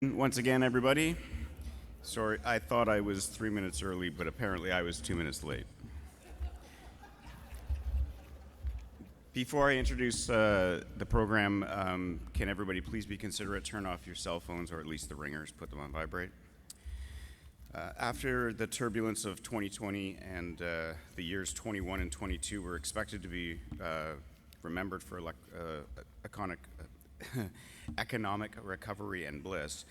Once again, everybody. Sorry, I thought I was 3 minutes early, but apparently I was 2 minutes late. Before I introduce the program, can everybody please be considerate, turn off your cell phones, or at least the ringers, put them on vibrate. After the turbulence of 2020 and the years 21 and 22 were expected to be remembered for economic recovery and bliss,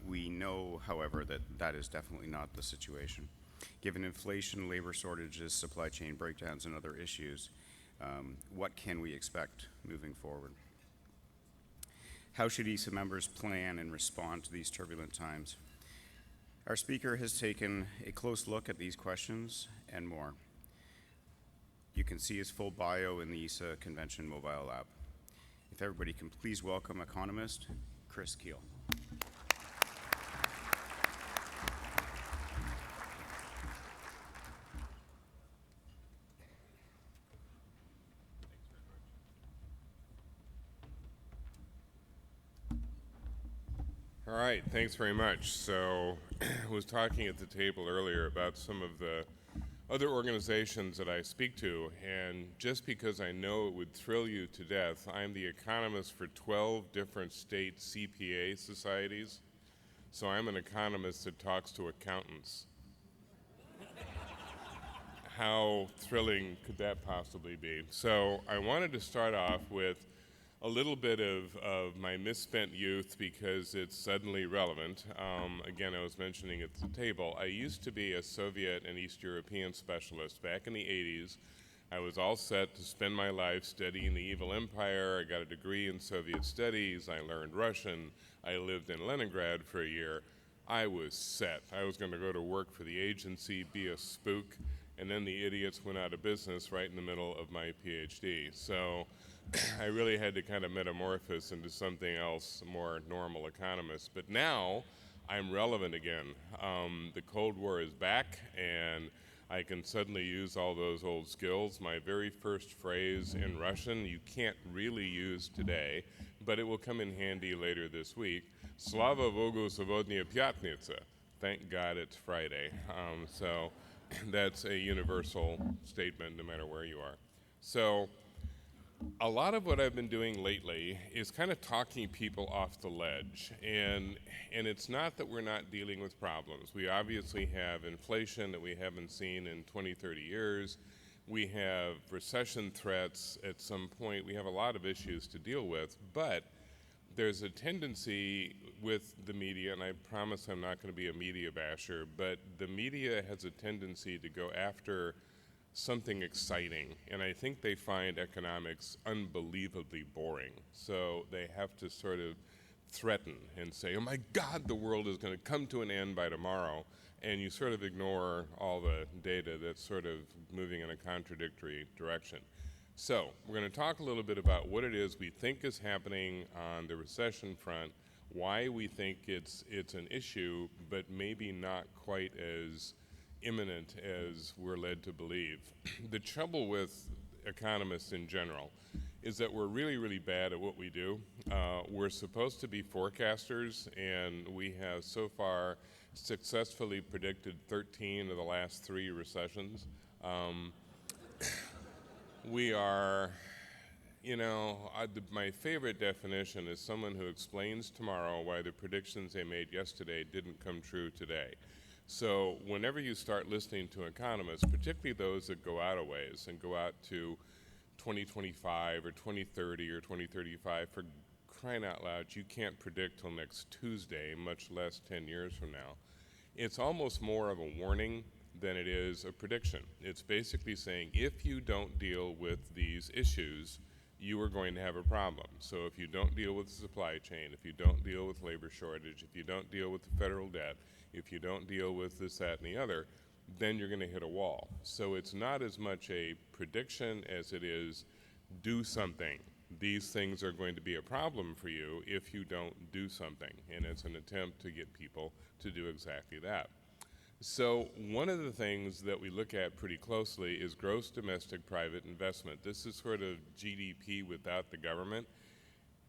we know, however, that that is definitely not the situation. Given inflation, labor shortages, supply chain breakdowns, and other issues, what can we expect moving forward? How should ESA members plan and respond to these turbulent times? Our speaker has taken a close look at these questions and more. You can see his full bio in the ESA Convention mobile app. If everybody can please welcome economist Kuehl. All right, thanks very much. So I was talking at the table earlier about some of the other organizations that I speak to, and just because I know it would thrill you to death, I'm the economist for 12 different state CPA societies. So I'm an economist that talks to accountants. How thrilling could that possibly be? So I wanted to start off with a little bit of my misspent youth because it's suddenly relevant. Again, I was mentioning at the table, I used to be a Soviet and East European specialist back in the 80s. I was all set to spend my life studying the evil empire. I got a degree in Soviet studies. I learned Russian. I lived in Leningrad for a year. I was set. I was going to go to work for the agency, be a spook, and then the idiots went out of business right in the middle of my PhD. So I really had to kind of metamorphose into something else, a more normal economist. But now I'm relevant again. The Cold War is back, and I can suddenly use all those old skills. My very first phrase in Russian you can't really use today, but it will come in handy later this week. Slava Bogu Svodnya Pyatnitsa. Thank God it's Friday. So that's a universal statement no matter where you are. So a lot of what I've been doing lately is kind of talking people off the ledge. And it's not that we're not dealing with problems. We obviously have inflation that we haven't seen in 20, 30 years. We have recession threats at some point. We have a lot of issues to deal with. But there's a tendency with the media, and I promise I'm not going to be a media basher, but the media has a tendency to go after something exciting, and I think they find economics unbelievably boring. So they have to sort of threaten and say, oh my God, the world is going to come to an end by tomorrow, and you sort of ignore all the data that's sort of moving in a contradictory direction. So we're going to talk a little bit about what it is we think is happening on the recession front, why we think it's an issue, but maybe not quite as imminent as we're led to believe. The trouble with economists in general is that we're really, really bad at what we do. We're supposed to be forecasters, and we have so far successfully predicted 13 of the last 3 recessions. We are, my favorite definition is someone who explains tomorrow why the predictions they made yesterday didn't come true today. So whenever you start listening to economists, particularly those that go out a ways and go out to 2025 or 2030 or 2035, for crying out loud, you can't predict till next Tuesday, much less 10 years from now. It's almost more of a warning than it is a prediction. It's basically saying if you don't deal with these issues, you are going to have a problem. So if you don't deal with the supply chain, if you don't deal with labor shortage, if you don't deal with the federal debt, if you don't deal with this, that, and the other, then you're going to hit a wall. So it's not as much a prediction as it is do something. These things are going to be a problem for you if you don't do something. And it's an attempt to get people to do exactly that. So one of the things that we look at pretty closely is gross domestic private investment. This is sort of GDP without the government.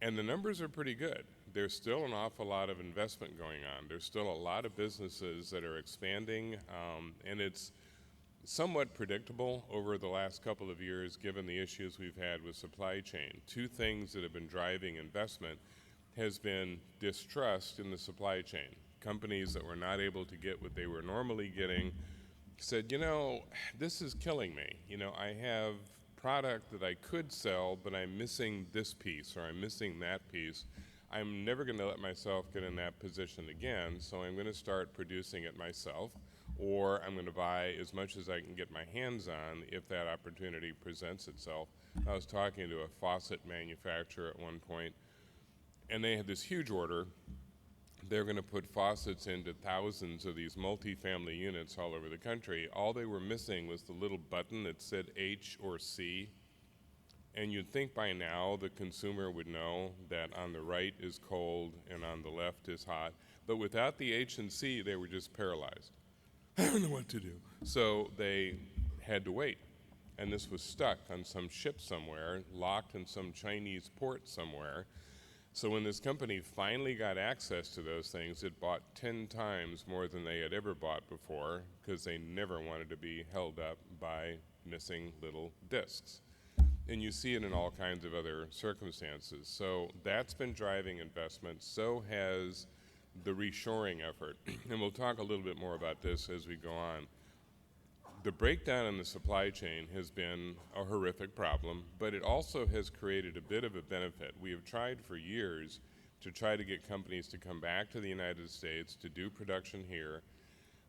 And the numbers are pretty good. there's still an awful lot of investment going on. There's still a lot of businesses that are expanding, and it's somewhat predictable over the last couple of years given the issues we've had with supply chain. Two things that have been driving investment has been distrust in the supply chain. Companies that were not able to get what they were normally getting said, this is killing me. I have product that I could sell, but I'm missing this piece or I'm missing that piece. I'm never going to let myself get in that position again, so I'm going to start producing it myself, or I'm going to buy as much as I can get my hands on if that opportunity presents itself. I was talking to a faucet manufacturer at one point, and they had this huge order. They're going to put faucets into thousands of these multi-family units all over the country. All they were missing was the little button that said H or C. And you'd think by now the consumer would know that on the right is cold and on the left is hot. But without the H and C, they were just paralyzed. I don't know what to do. So they had to wait. And this was stuck on some ship somewhere, locked in some Chinese port somewhere. So when this company finally got access to those things, it bought 10 times more than they had ever bought before because they never wanted to be held up by missing little discs. And you see it in all kinds of other circumstances. So that's been driving investment. So has the reshoring effort. And we'll talk a little bit more about this as we go on. The breakdown in the supply chain has been a horrific problem, but it also has created a bit of a benefit. We have tried for years to try to get companies to come back to the United States to do production here.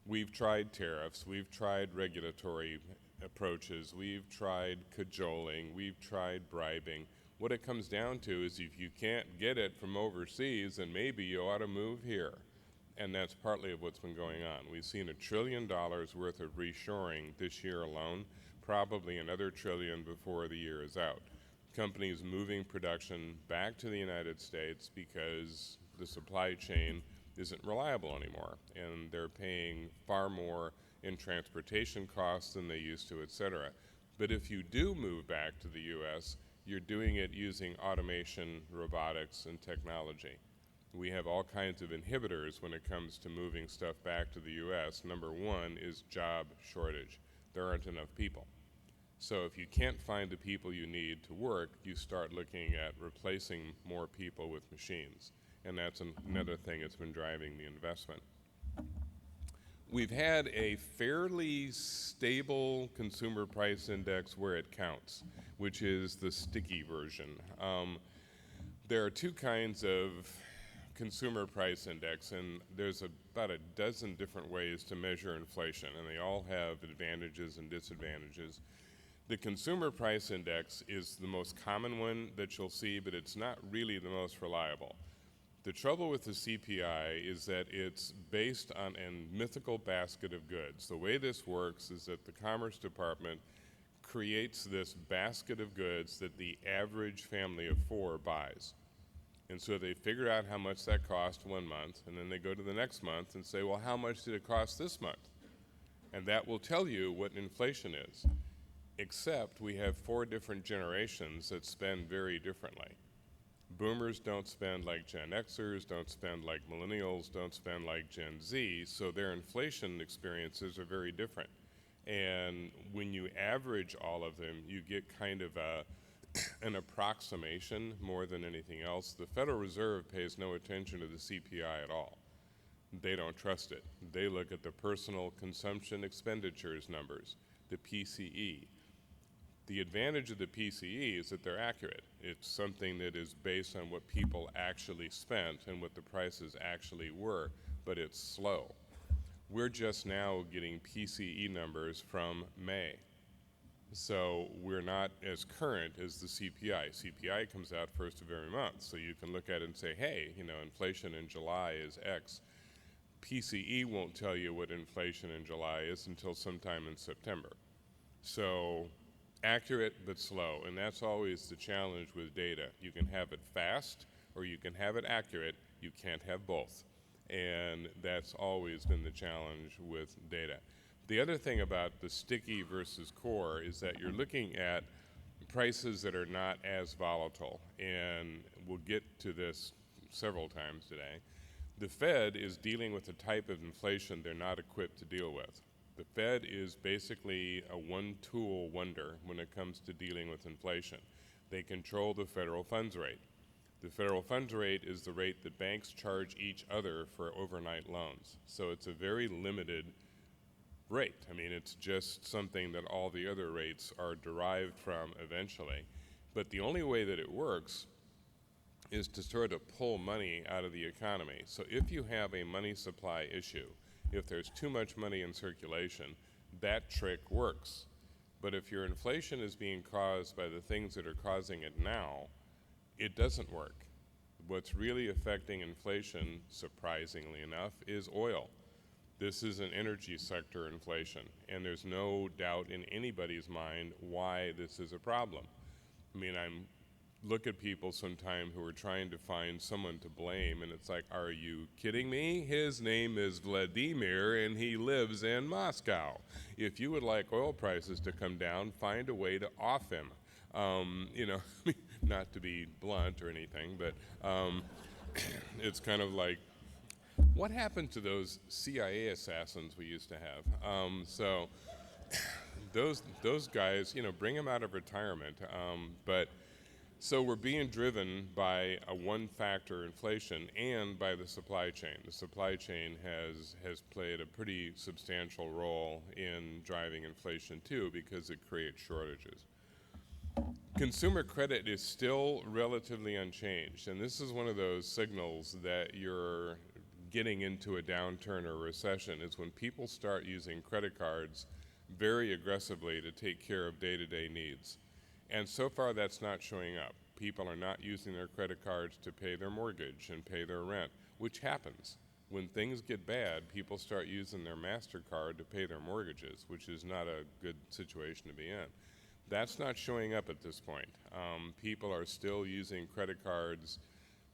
We've tried tariffs, we've tried regulatory approaches, we've tried cajoling, we've tried bribing. What it comes down to is if you can't get it from overseas, then maybe you ought to move here. And that's partly of what's been going on. We've seen $1 trillion worth of reshoring this year alone, probably another trillion before the year is out. Companies moving production back to the United States because the supply chain isn't reliable anymore, and they're paying far more in transportation costs than they used to, et cetera. But if you do move back to the U.S., you're doing it using automation, robotics, and technology. We have all kinds of inhibitors when it comes to moving stuff back to the U.S. Number one is job shortage. There aren't enough people. So if you can't find the people you need to work, you start looking at replacing more people with machines. And that's another thing that's been driving the investment. We've had a fairly stable consumer price index where it counts, which is the sticky version. There are two kinds of consumer price index, and there's about a dozen different ways to measure inflation, and they all have advantages and disadvantages. The consumer price index is the most common one that you'll see, but it's not really the most reliable. The trouble with the CPI is that it's based on a mythical basket of goods. The way this works is that the Commerce Department creates this basket of goods that the average family of four buys. And so they figure out how much that cost one month, and then they go to the next month and say, well, how much did it cost this month? And that will tell you what inflation is, except we have 4 different generations that spend very differently. Boomers don't spend like Gen Xers, don't spend like millennials, don't spend like Gen Z, so their inflation experiences are very different. And when you average all of them, you get kind of an approximation more than anything else. The Federal Reserve pays no attention to the CPI at all. They don't trust it. They look at the personal consumption expenditures numbers, the PCE. The advantage of the PCE is that they're accurate. It's something that is based on what people actually spent and what the prices actually were, but it's slow. We're just now getting PCE numbers from May. So we're not as current as the CPI. CPI comes out first of every month, so you can look at it and say, hey, inflation in July is X. PCE won't tell you what inflation in July is until sometime in September. So accurate but slow, and that's always the challenge with data. You can have it fast or you can have it accurate. You can't have both. And that's always been the challenge with data. The other thing about the sticky versus core is that you're looking at prices that are not as volatile, and we'll get to this several times today. The Fed is dealing with a type of inflation they're not equipped to deal with. The Fed is basically a one-tool wonder when it comes to dealing with inflation. They control the federal funds rate. The federal funds rate is the rate that banks charge each other for overnight loans. So it's a very limited rate. I mean, it's just something that all the other rates are derived from eventually. But the only way that it works is to sort of pull money out of the economy. So if you have a money supply issue, if there's too much money in circulation, that trick works. But if your inflation is being caused by the things that are causing it now, it doesn't work. What's really affecting inflation, surprisingly enough, is oil. This is an energy sector inflation, and there's no doubt in anybody's mind why this is a problem. I mean, I'm look at people sometime who are trying to find someone to blame, and it's like, are you kidding me? His name is Vladimir, and he lives in Moscow. If you would like oil prices to come down, find a way to off him. You know, not to be blunt or anything, but it's kind of like, what happened to those CIA assassins we used to have? So those guys, you know, bring them out of retirement. So we're being driven by a one-factor inflation and by the supply chain. The supply chain has played a pretty substantial role in driving inflation too, because it creates shortages. Consumer credit is still relatively unchanged, and this is one of those signals that you're getting into a downturn or recession, is when people start using credit cards very aggressively to take care of day-to-day needs. And so far that's not showing up. People are not using their credit cards to pay their mortgage and pay their rent, which happens. When things get bad, people start using their MasterCard to pay their mortgages, which is not a good situation to be in. That's not showing up at this point. People are still using credit cards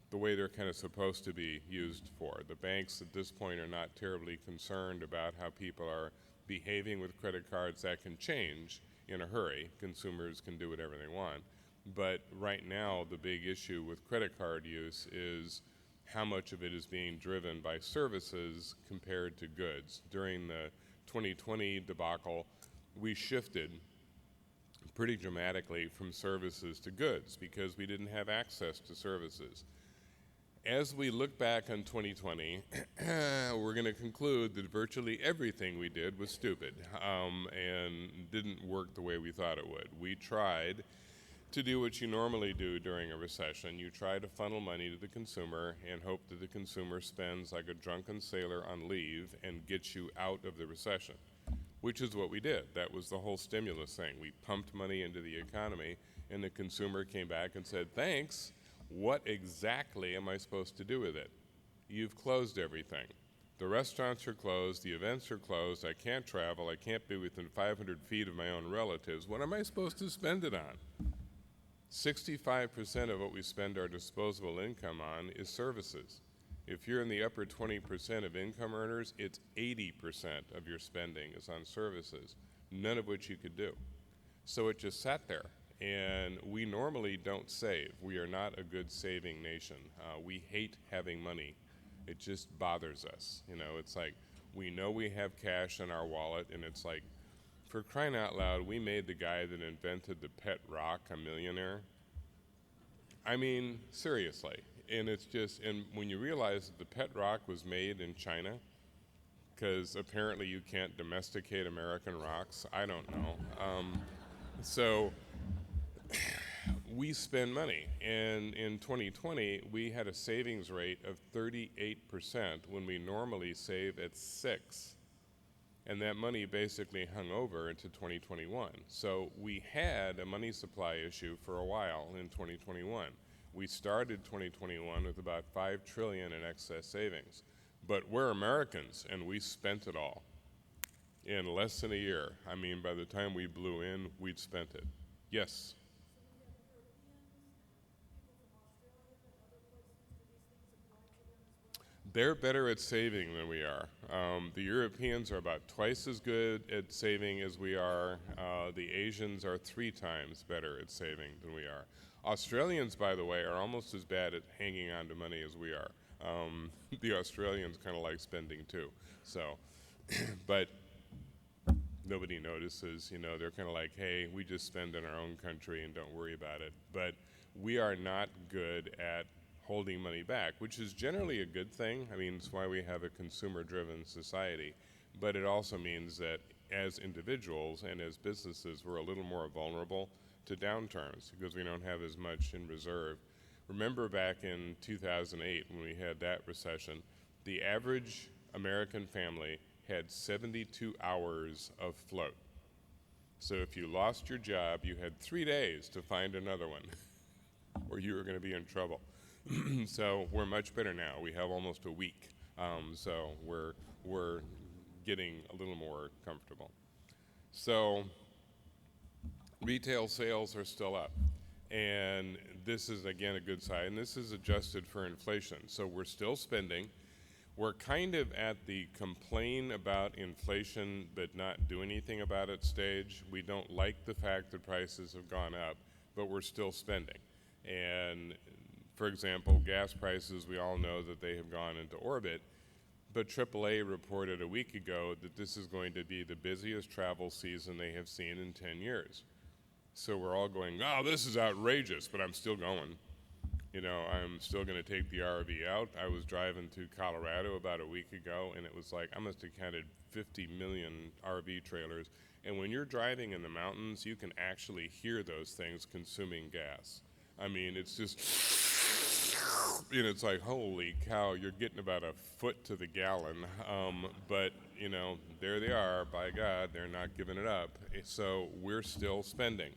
the way they're kind of supposed to be used for. The banks at this point are not terribly concerned about how people are behaving with credit cards. That can change in a hurry. Consumers can do whatever they want. But right now, the big issue with credit card use is how much of it is being driven by services compared to goods. During the 2020 debacle, we shifted pretty dramatically from services to goods because we didn't have access to services. As we look back on 2020, we're going to conclude that virtually everything we did was stupid and didn't work the way we thought it would. We tried to do what you normally do during a recession. You try to funnel money to the consumer and hope that the consumer spends like a drunken sailor on leave and gets you out of the recession, which is what we did. That was the whole stimulus thing. We pumped money into the economy, and the consumer came back and said, thanks. What exactly am I supposed to do with it? You've closed everything. The restaurants are closed, the events are closed, I can't travel, I can't be within 500 feet of my own relatives. What am I supposed to spend it on? 65% of what we spend our disposable income on is services. If you're in the upper 20% of income earners, it's 80% of your spending is on services, none of which you could do. So it just sat there. And we normally don't save. We are not a good saving nation. We hate having money. It just bothers us. You know, it's like we know we have cash in our wallet, and it's like, for crying out loud, we made the guy that invented the pet rock a millionaire. I mean, seriously. And it's just, and when you realize that the pet rock was made in China, because apparently you can't domesticate American rocks, I don't know. So we spend money, and in 2020 we had a savings rate of 38% when we normally save at 6%, and that money basically hung over into 2021. So we had a money supply issue for a while in 2021. We started 2021 with about $5 trillion in excess savings, but we're Americans and we spent it all in less than a year. I mean, by the time we blew in, we'd spent it. Yes? they're better at saving than we are. The Europeans are about twice as good at saving as we are. The Asians are 3 times better at saving than we are. Australians, by the way, are almost as bad at hanging on to money as we are. The Australians kind of like spending too. So, but nobody notices, you know, they're kind of like, hey, we just spend in our own country and don't worry about it. But we are not good at holding money back, which is generally a good thing. I mean, it's why we have a consumer-driven society. But it also means that as individuals and as businesses, we're a little more vulnerable to downturns because we don't have as much in reserve. Remember back in 2008 when we had that recession, the average American family had 72 hours of float. So if you lost your job, you had 3 days to find another one or you were going to be in trouble. So we're much better now. We have almost a week. So we're getting a little more comfortable. So retail sales are still up. And this is, again, a good sign. This is adjusted for inflation. So we're still spending. We're kind of at the complain about inflation but not do anything about it stage. We don't like the fact that prices have gone up, but we're still spending. And for example, gas prices, we all know that they have gone into orbit, but AAA reported a week ago that this is going to be the busiest travel season they have seen in 10 years. So we're all going, oh, this is outrageous, but I'm still going. You know, I'm still going to take the RV out. I was driving through Colorado about a week ago, and it was like, I must have counted 50 million RV trailers. And when you're driving in the mountains, you can actually hear those things consuming gas. I mean, it's just, you know, it's like, holy cow, you're getting about a foot to the gallon. But, you know, there they are, by God, they're not giving it up. So we're still spending.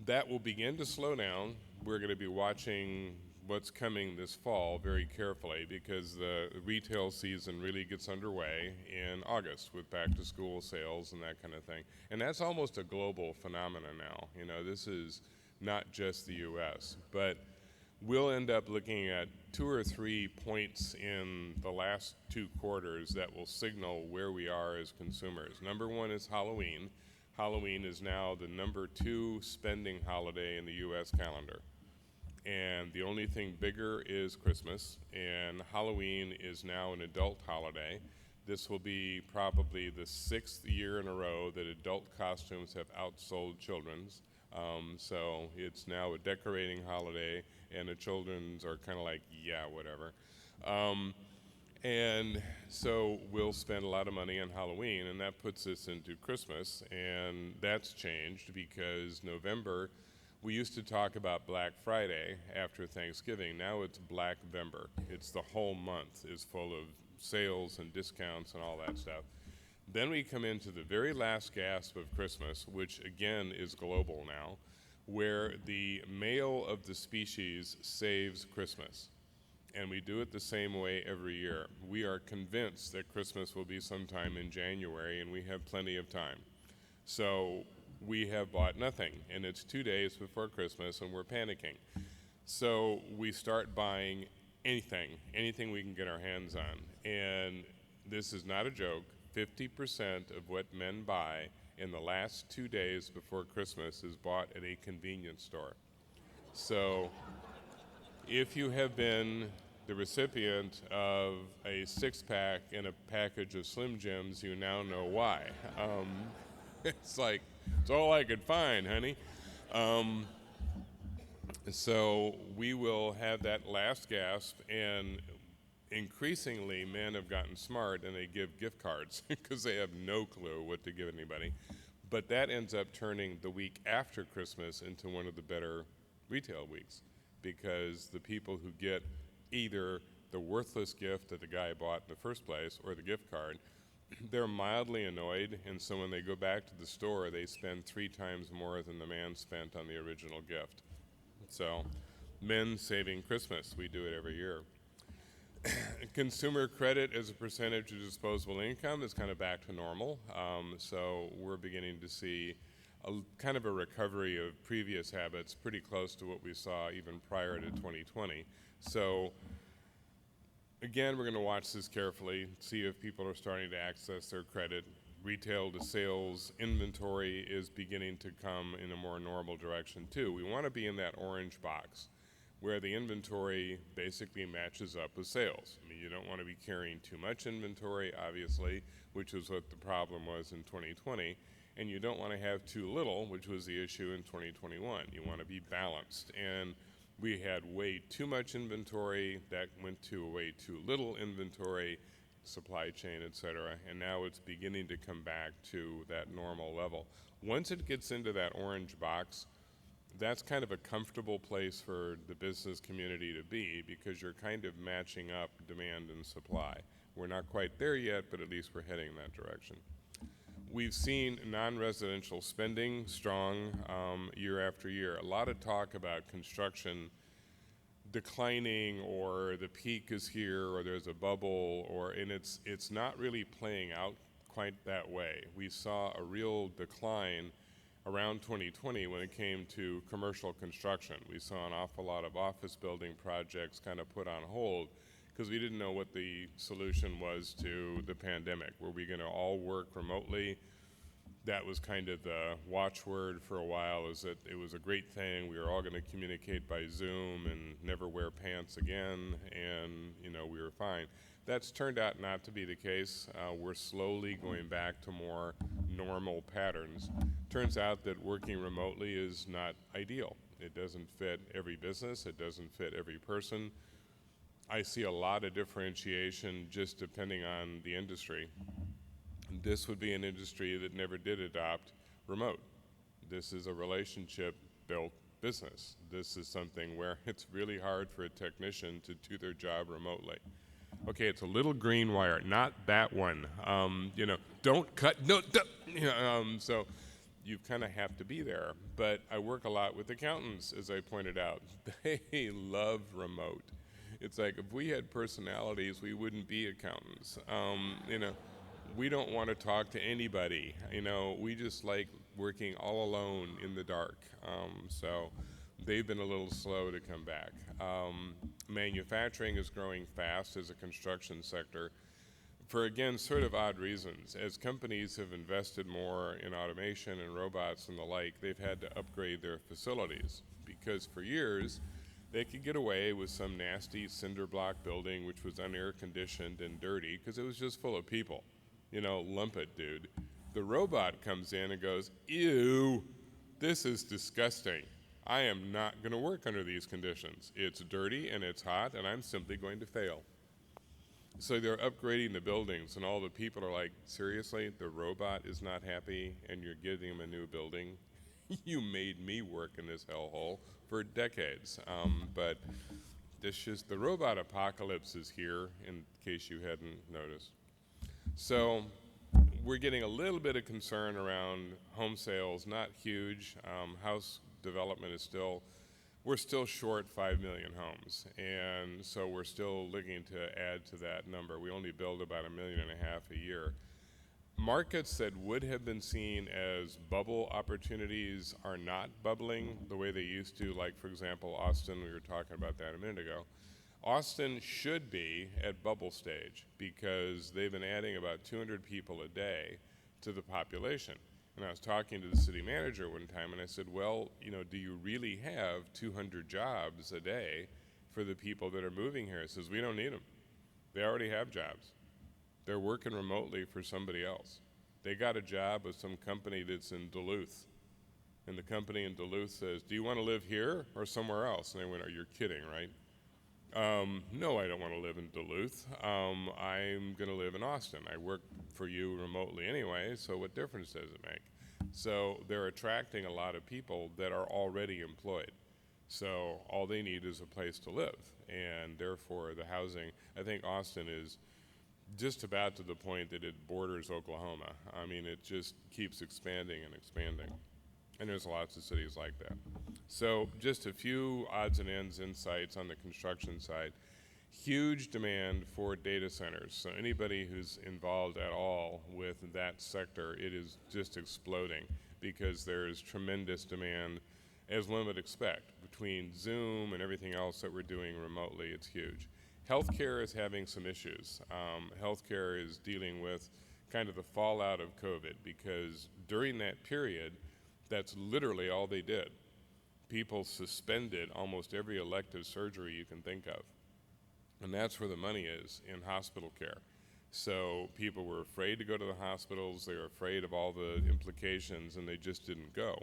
That will begin to slow down. We're going to be watching what's coming this fall very carefully because the retail season really gets underway in August with back-to-school sales and that kind of thing. And that's almost a global phenomenon now. You know, this is not just the U.S., but we'll end up looking at 2 or 3 points in the last 2 quarters that will signal where we are as consumers. Number 1 is Halloween. Halloween is now the number 2 spending holiday in the U.S. calendar. And the only thing bigger is Christmas, and Halloween is now an adult holiday. This will be probably the 6th year in a row that adult costumes have outsold children's. So it's now a decorating holiday, and the children's are kind of like, yeah, whatever. And so we'll spend a lot of money on Halloween, and that puts us into Christmas, and that's changed because November, we used to talk about Black Friday after Thanksgiving. Now it's Blackvember. It's the whole month is full of sales and discounts and all that stuff. Then we come into the very last gasp of Christmas, which again is global now, where the male of the species saves Christmas. And we do it the same way every year. We are convinced that Christmas will be sometime in January, and we have plenty of time. So we have bought nothing, and it's 2 days before Christmas, and we're panicking. So we start buying anything we can get our hands on. And this is not a joke. 50% of what men buy in the last 2 days before Christmas is bought at a convenience store. So if you have been the recipient of a 6-pack and a package of Slim Jims, you now know why. It's like, it's all I could find, honey. So we will have that last gasp, and increasingly men have gotten smart and they give gift cards because they have no clue what to give anybody. But that ends up turning the week after Christmas into one of the better retail weeks because the people who get either the worthless gift that the guy bought in the first place or the gift card, they're mildly annoyed, and so when they go back to the store, they spend 3 times more than the man spent on the original gift. So, men saving Christmas, we do it every year. Consumer credit as a percentage of disposable income is kind of back to normal, so we're beginning to see kind of a recovery of previous habits, pretty close to what we saw even prior to 2020. So Again, we're going to watch this carefully, see if people are starting to access their credit. Retail to sales inventory is beginning to come in a more normal direction too. We want to be in that orange box where the inventory basically matches up with sales. I mean, you don't want to be carrying too much inventory, obviously, which is what the problem was in 2020, and you don't want to have too little, which was the issue in 2021. You want to be balanced, and we had way too much inventory, that went to way too little inventory, supply chain, et cetera, and now it's beginning to come back to that normal level. Once it gets into that orange box, that's kind of a comfortable place for the business community to be because you're kind of matching up demand and supply. We're not quite there yet, but at least we're heading in that direction. We've seen non-residential spending strong year after year. A lot of talk about construction declining, or the peak is here, or there's a bubble, and it's not really playing out quite that way. We saw a real decline around 2020 when it came to commercial construction. We saw an awful lot of office building projects kind of put on hold because we didn't know what the solution was to the pandemic. Were we going to all work remotely? That was kind of the watchword for a while, is that it was a great thing. We were all going to communicate by Zoom and never wear pants again, and we were fine. That's turned out not to be the case. We're slowly going back to more normal patterns. Turns out that working remotely is not ideal. It doesn't fit every business. It doesn't fit every person. I see a lot of differentiation just depending on the industry. This would be an industry that never did adopt remote. This is a relationship-built business. This is something where it's really hard for a technician to do their job remotely. Okay, it's a little green wire, not that one. Don't cut, no, so you kind of have to be there. But I work a lot with accountants, as I pointed out. They love remote. It's like if we had personalities, we wouldn't be accountants. We don't want to talk to anybody. We just like working all alone in the dark. So they've been a little slow to come back. Manufacturing is growing fast as a construction sector for, again, sort of odd reasons. As companies have invested more in automation and robots and the like, they've had to upgrade their facilities because for years they could get away with some nasty cinder block building which was unair conditioned and dirty because it was just full of people. Lump it, dude. The robot comes in and goes, ew, this is disgusting. I am not going to work under these conditions. It's dirty and it's hot and I'm simply going to fail. So they're upgrading the buildings and all the people are like, seriously, the robot is not happy and you're giving him a new building? You made me work in this hellhole for decades. But the robot apocalypse is here, in case you hadn't noticed. So we're getting a little bit of concern around home sales, not huge. House development is we're still short 5 million homes, and so we're still looking to add to that number. We only build about 1.5 million a year. Markets that would have been seen as bubble opportunities are not bubbling the way they used to, like, for example, Austin. We were talking about that a minute ago. Austin should be at bubble stage because they've been adding about 200 people a day to the population. And I was talking to the city manager one time and I said, well, do you really have 200 jobs a day for the people that are moving here? He says, we don't need them. They already have jobs. They're working remotely for somebody else. They got a job with some company that's in Duluth. And the company in Duluth says, do you want to live here or somewhere else? And they went, oh, you're kidding, right? No, I don't want to live in Duluth. I'm going to live in Austin. I work for you remotely anyway, so what difference does it make? So they're attracting a lot of people that are already employed. So all they need is a place to live, and therefore the housing, I think Austin is just about to the point that it borders Oklahoma. I mean, it just keeps expanding and expanding. And there's lots of cities like that. So just a few odds and ends insights on the construction side. Huge demand for data centers. So anybody who's involved at all with that sector, it is just exploding because there's tremendous demand, as one would expect. Between Zoom and everything else that we're doing remotely, it's huge. Healthcare is having some issues. Healthcare is dealing with kind of the fallout of COVID because during that period, that's literally all they did. People suspended almost every elective surgery you can think of. And that's where the money is, in hospital care. So people were afraid to go to the hospitals, they were afraid of all the implications, and they just didn't go.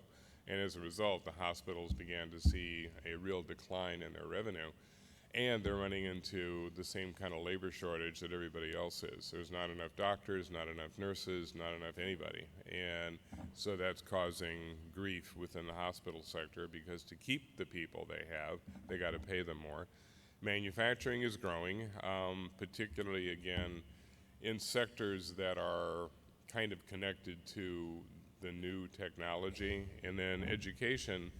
And as a result, the hospitals began to see a real decline in their revenue. And they're running into the same kind of labor shortage that everybody else is. There's not enough doctors, not enough nurses, not enough anybody. And so that's causing grief within the hospital sector because to keep the people they got to pay them more. Manufacturing is growing, particularly, again, in sectors that are kind of connected to the new technology. And then education.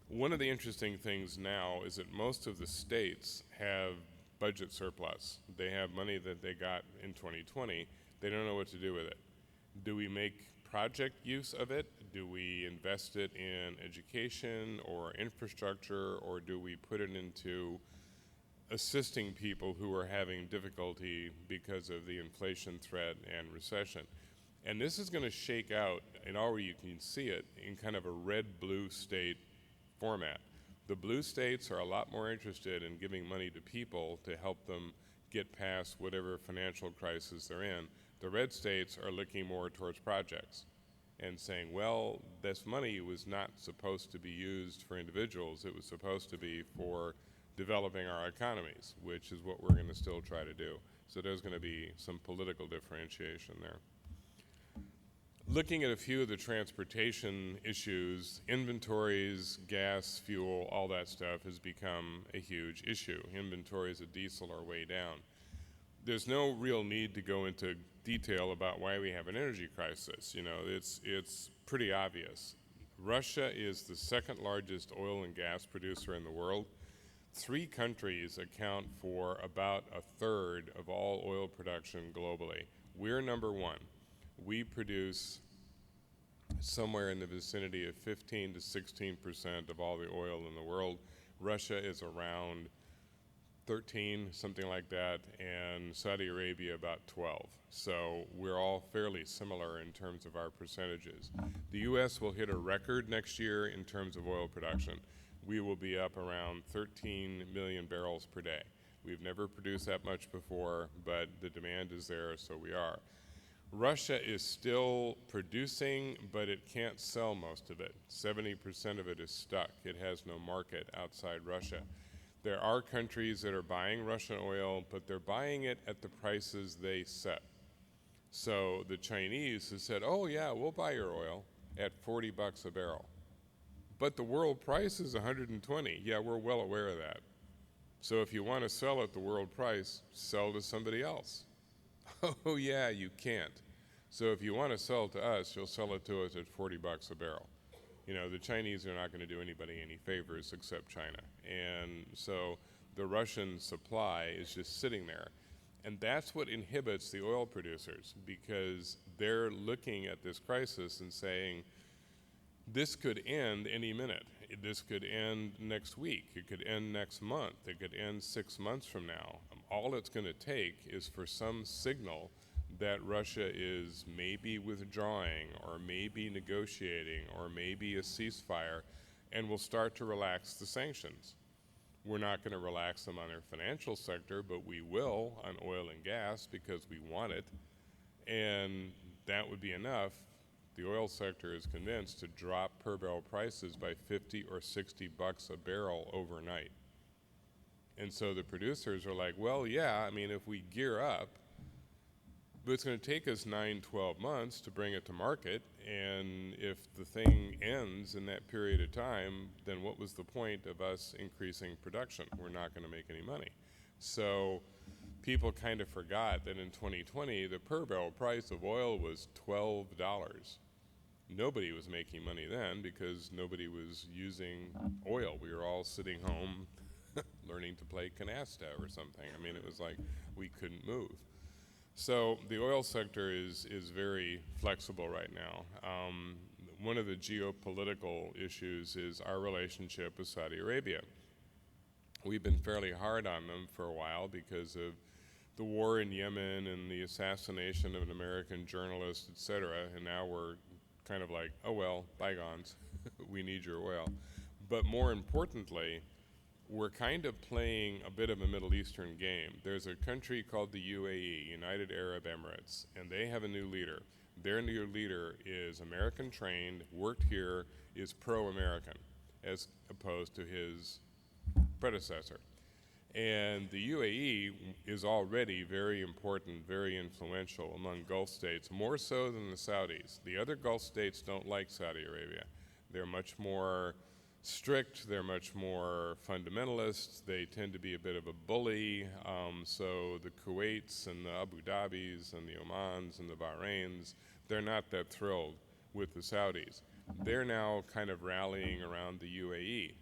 One of the interesting things now is that most of the states have budget surplus. They have money that they got in 2020. They don't know what to do with it. Do we make project use of it? Do we invest it in education or infrastructure, or do we put it into assisting people who are having difficulty because of the inflation threat and recession? And this is going to shake out, and already you can see it, in kind of a red-blue state format. The blue states are a lot more interested in giving money to people to help them get past whatever financial crisis they're in. The red states are looking more towards projects and saying, well, this money was not supposed to be used for individuals, it was supposed to be for developing our economies, which is what we're going to still try to do. So there's going to be some political differentiation there. Looking at a few of the transportation issues, inventories, gas, fuel, all that stuff has become a huge issue. Inventories of diesel are way down. There's no real need to go into detail about why we have an energy crisis. You know, it's pretty obvious. Russia is the second largest oil and gas producer in the world. 3 countries account for about a third of all oil production globally. We're number 1. We produce somewhere in the vicinity of 15 to 16% of all the oil in the world. Russia is around 13, something like that, and Saudi Arabia about 12. So we're all fairly similar in terms of our percentages. The U.S. will hit a record next year in terms of oil production. We will be up around 13 million barrels per day. We've never produced that much before, but the demand is there, so we are. Russia is still producing, but it can't sell most of it. 70% of it is stuck. It has no market outside Russia. There are countries that are buying Russian oil, but they're buying it at the prices they set. So the Chinese have said, oh yeah, we'll buy your oil at $40 a barrel. But the world price is 120. Yeah, we're well aware of that. So if you want to sell at the world price, sell to somebody else. Oh yeah, you can't. So if you want to sell to us, you'll sell it to us at $40 a barrel. You know, the Chinese are not going to do anybody any favors except China. And so the Russian supply is just sitting there. And that's what inhibits the oil producers, because they're looking at this crisis and saying, this could end any minute. This could end next week. It could end next month. It could end 6 months from now. All it's going to take is for some signal that Russia is maybe withdrawing or maybe negotiating or maybe a ceasefire, and will start to relax the sanctions. We're not going to relax them on their financial sector, but we will on oil and gas because we want it, and that would be enough. The oil sector is convinced to drop per barrel prices by 50 or 60 bucks a barrel overnight. And so the producers are like, well, yeah, I mean, if we gear up, but it's going to take us 9, 12 months to bring it to market, and if the thing ends in that period of time, then what was the point of us increasing production? We're not going to make any money. So people kind of forgot that in 2020, the per barrel price of oil was $12. Nobody was making money then because nobody was using oil. We were all sitting home learning to play canasta or something. I mean, it was like we couldn't move. So the oil sector is very flexible right now. One of the geopolitical issues is our relationship with Saudi Arabia. We've been fairly hard on them for a while because of the war in Yemen and the assassination of an American journalist, et cetera, and now we're kind of like, oh well, bygones, we need your oil. But more importantly, we're kind of playing a bit of a Middle Eastern game. There's a country called the UAE, United Arab Emirates, and they have a new leader. Their new leader is American trained, worked here, is pro-American, as opposed to his predecessor. And the UAE is already very important, very influential among Gulf states, more so than the Saudis. The other Gulf states don't like Saudi Arabia. They're much more strict, they're much more fundamentalist, they tend to be a bit of a bully, so the Kuwaits and the Abu Dhabis and the Omans and the Bahrains, they're not that thrilled with the Saudis. They're now kind of rallying around the UAE.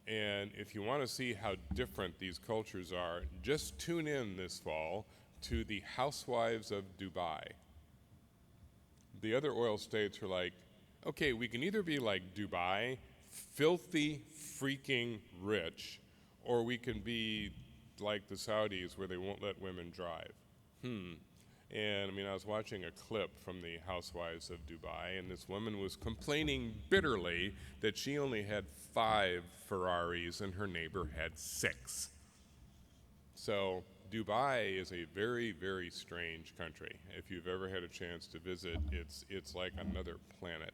And if you want to see how different these cultures are, just tune in this fall to the Housewives of Dubai. The other oil states are like, okay, we can either be like Dubai, filthy freaking rich, or we can be like the Saudis where they won't let women drive. And I mean, I was watching a clip from the Housewives of Dubai, and this woman was complaining bitterly that she only had 5 Ferraris and her neighbor had 6. So Dubai is a very, very strange country. If you've ever had a chance to visit, it's like another planet.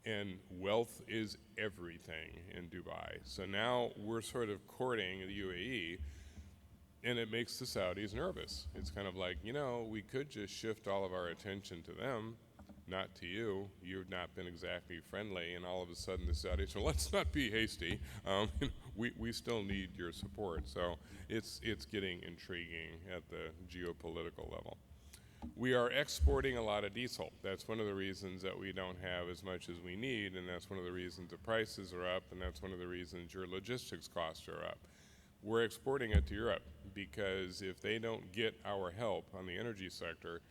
And wealth is everything in Dubai. So now we're sort of courting the UAE, and it makes the Saudis nervous. It's kind of like, you know, we could just shift all of our attention to them, not to you. You've not been exactly friendly, and all of a sudden the Saudis, well, let's not be hasty. We still need your support. So it's getting intriguing at the geopolitical level. We are exporting a lot of diesel. That's one of the reasons that we don't have as much as we need, and that's one of the reasons the prices are up, and that's one of the reasons your logistics costs are up. We're exporting it to Europe because if they don't get our help on the energy sector,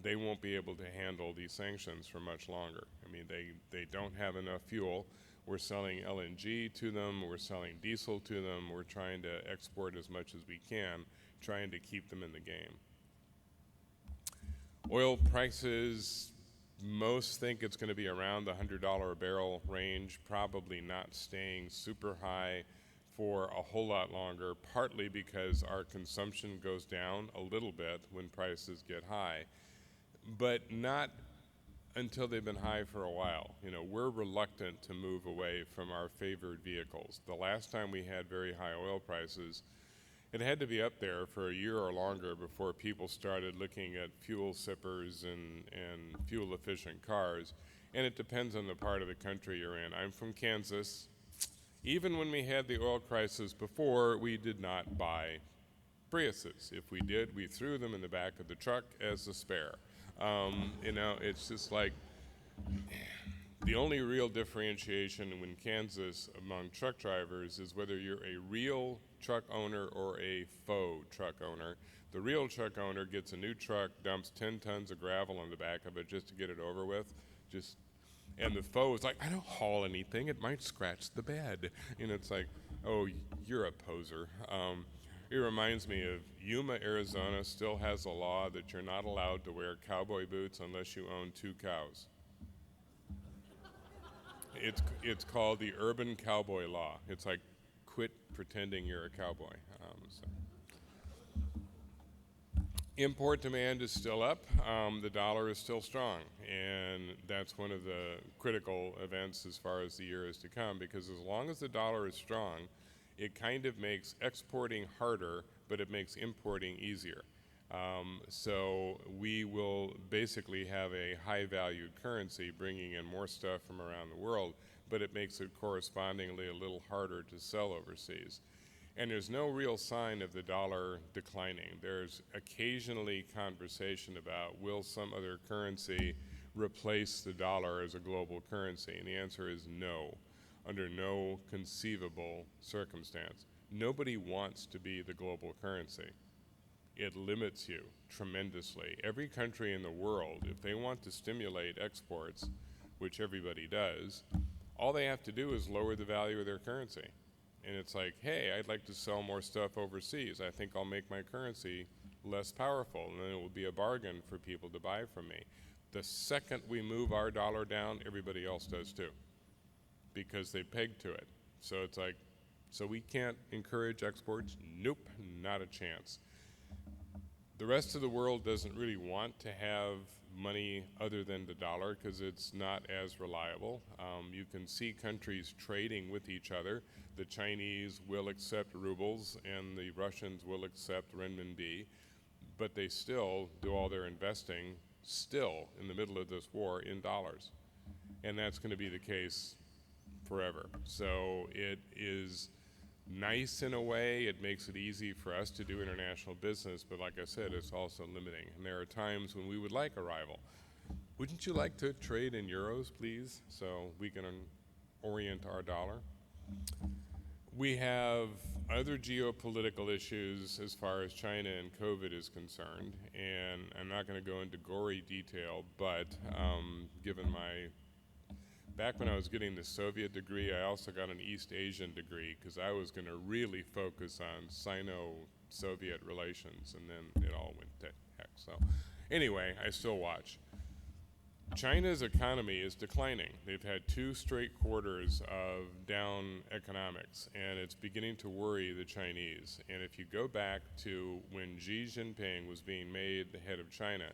they won't be able to handle these sanctions for much longer. I mean, they don't have enough fuel. We're selling LNG to them, we're selling diesel to them, we're trying to export as much as we can, trying to keep them in the game. Oil prices, most think it's going to be around the $100 a barrel range, probably not staying super high for a whole lot longer, partly because our consumption goes down a little bit when prices get high, but not until they've been high for a while. You know, we're reluctant to move away from our favored vehicles. The last time we had very high oil prices, it had to be up there for a year or longer before people started looking at fuel sippers and fuel-efficient cars, and it depends on the part of the country you're in. I'm from Kansas. Even when we had the oil crisis before, we did not buy Priuses. If we did, we threw them in the back of the truck as a spare. You know, it's just like the only real differentiation in Kansas among truck drivers is whether you're a real truck owner or a faux truck owner. The real truck owner gets a new truck, dumps 10 tons of gravel on the back of it just to get it over with, and the faux is like, I don't haul anything, it might scratch the bed. And it's like, oh, you're a poser. It reminds me of Yuma, Arizona still has a law that you're not allowed to wear cowboy boots unless you own 2 cows. It's called the urban cowboy law. It's like, quit pretending you're a cowboy. Import demand is still up. The dollar is still strong, and that's one of the critical events as far as the year is to come, because as long as the dollar is strong, it kind of makes exporting harder, but it makes importing easier. So we will basically have a high-valued currency bringing in more stuff from around the world, but it makes it correspondingly a little harder to sell overseas. And there's no real sign of the dollar declining. There's occasionally conversation about, will some other currency replace the dollar as a global currency? And the answer is no, under no conceivable circumstance. Nobody wants to be the global currency. It limits you tremendously. Every country in the world, if they want to stimulate exports, which everybody does, all they have to do is lower the value of their currency. and it's like, hey, I'd like to sell more stuff overseas. I think I'll make my currency less powerful, and then it will be a bargain for people to buy from me. The second we move our dollar down, everybody else does too, because they peg to it. So it's like, so we can't encourage exports? Nope, not a chance. The rest of the world doesn't really want to have money other than the dollar because it's not as reliable. You can see countries trading with each other. The Chinese will accept rubles and the Russians will accept renminbi, but they still do all their investing still in the middle of this war in dollars. And that's going to be the case forever. So it is nice in a way. It makes it easy for us to do international business, but like I said, it's also limiting. And there are times when we would like a rival. Wouldn't you like to trade in euros, please, so we can orient our dollar? We have other geopolitical issues as far as China and COVID is concerned, and I'm not going to go into gory detail, but given back when I was getting the Soviet degree, I also got an East Asian degree because I was going to really focus on Sino-Soviet relations, and then it all went to heck. So anyway, I still watch. China's economy is declining. They've had 2 straight quarters of down economics, and it's beginning to worry the Chinese. And if you go back to when Xi Jinping was being made the head of China,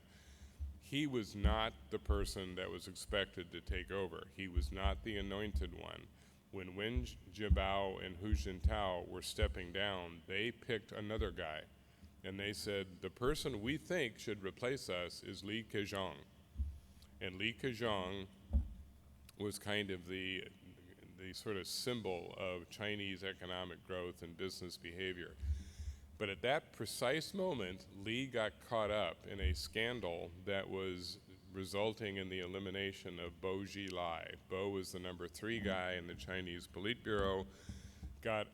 he was not the person that was expected to take over. He was not the anointed one. When Wen Jiabao and Hu Jintao were stepping down, they picked another guy. And they said, the person we think should replace us is Li Keqiang. And Li Keqiang was kind of the sort of symbol of Chinese economic growth and business behavior. But at that precise moment, Li got caught up in a scandal that was resulting in the elimination of Bo Xilai. Bo was the number 3 guy in the Chinese Politburo, got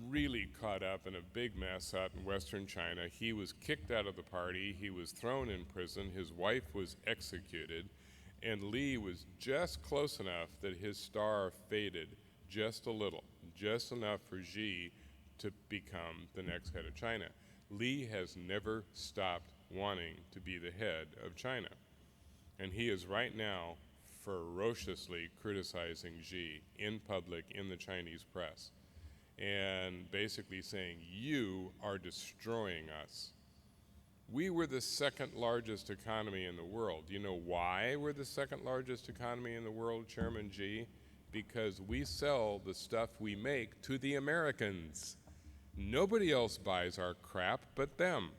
really caught up in a big mess out in Western China. He was kicked out of the party. He was thrown in prison. His wife was executed. And Li was just close enough that his star faded just a little, just enough for Xi to become the next head of China. Li has never stopped wanting to be the head of China. And he is right now ferociously criticizing Xi in public, in the Chinese press, and basically saying, you are destroying us. We were the 2nd largest economy in the world. You know why we're the 2nd largest economy in the world, Chairman Xi? Because we sell the stuff we make to the Americans. Nobody else buys our crap but them.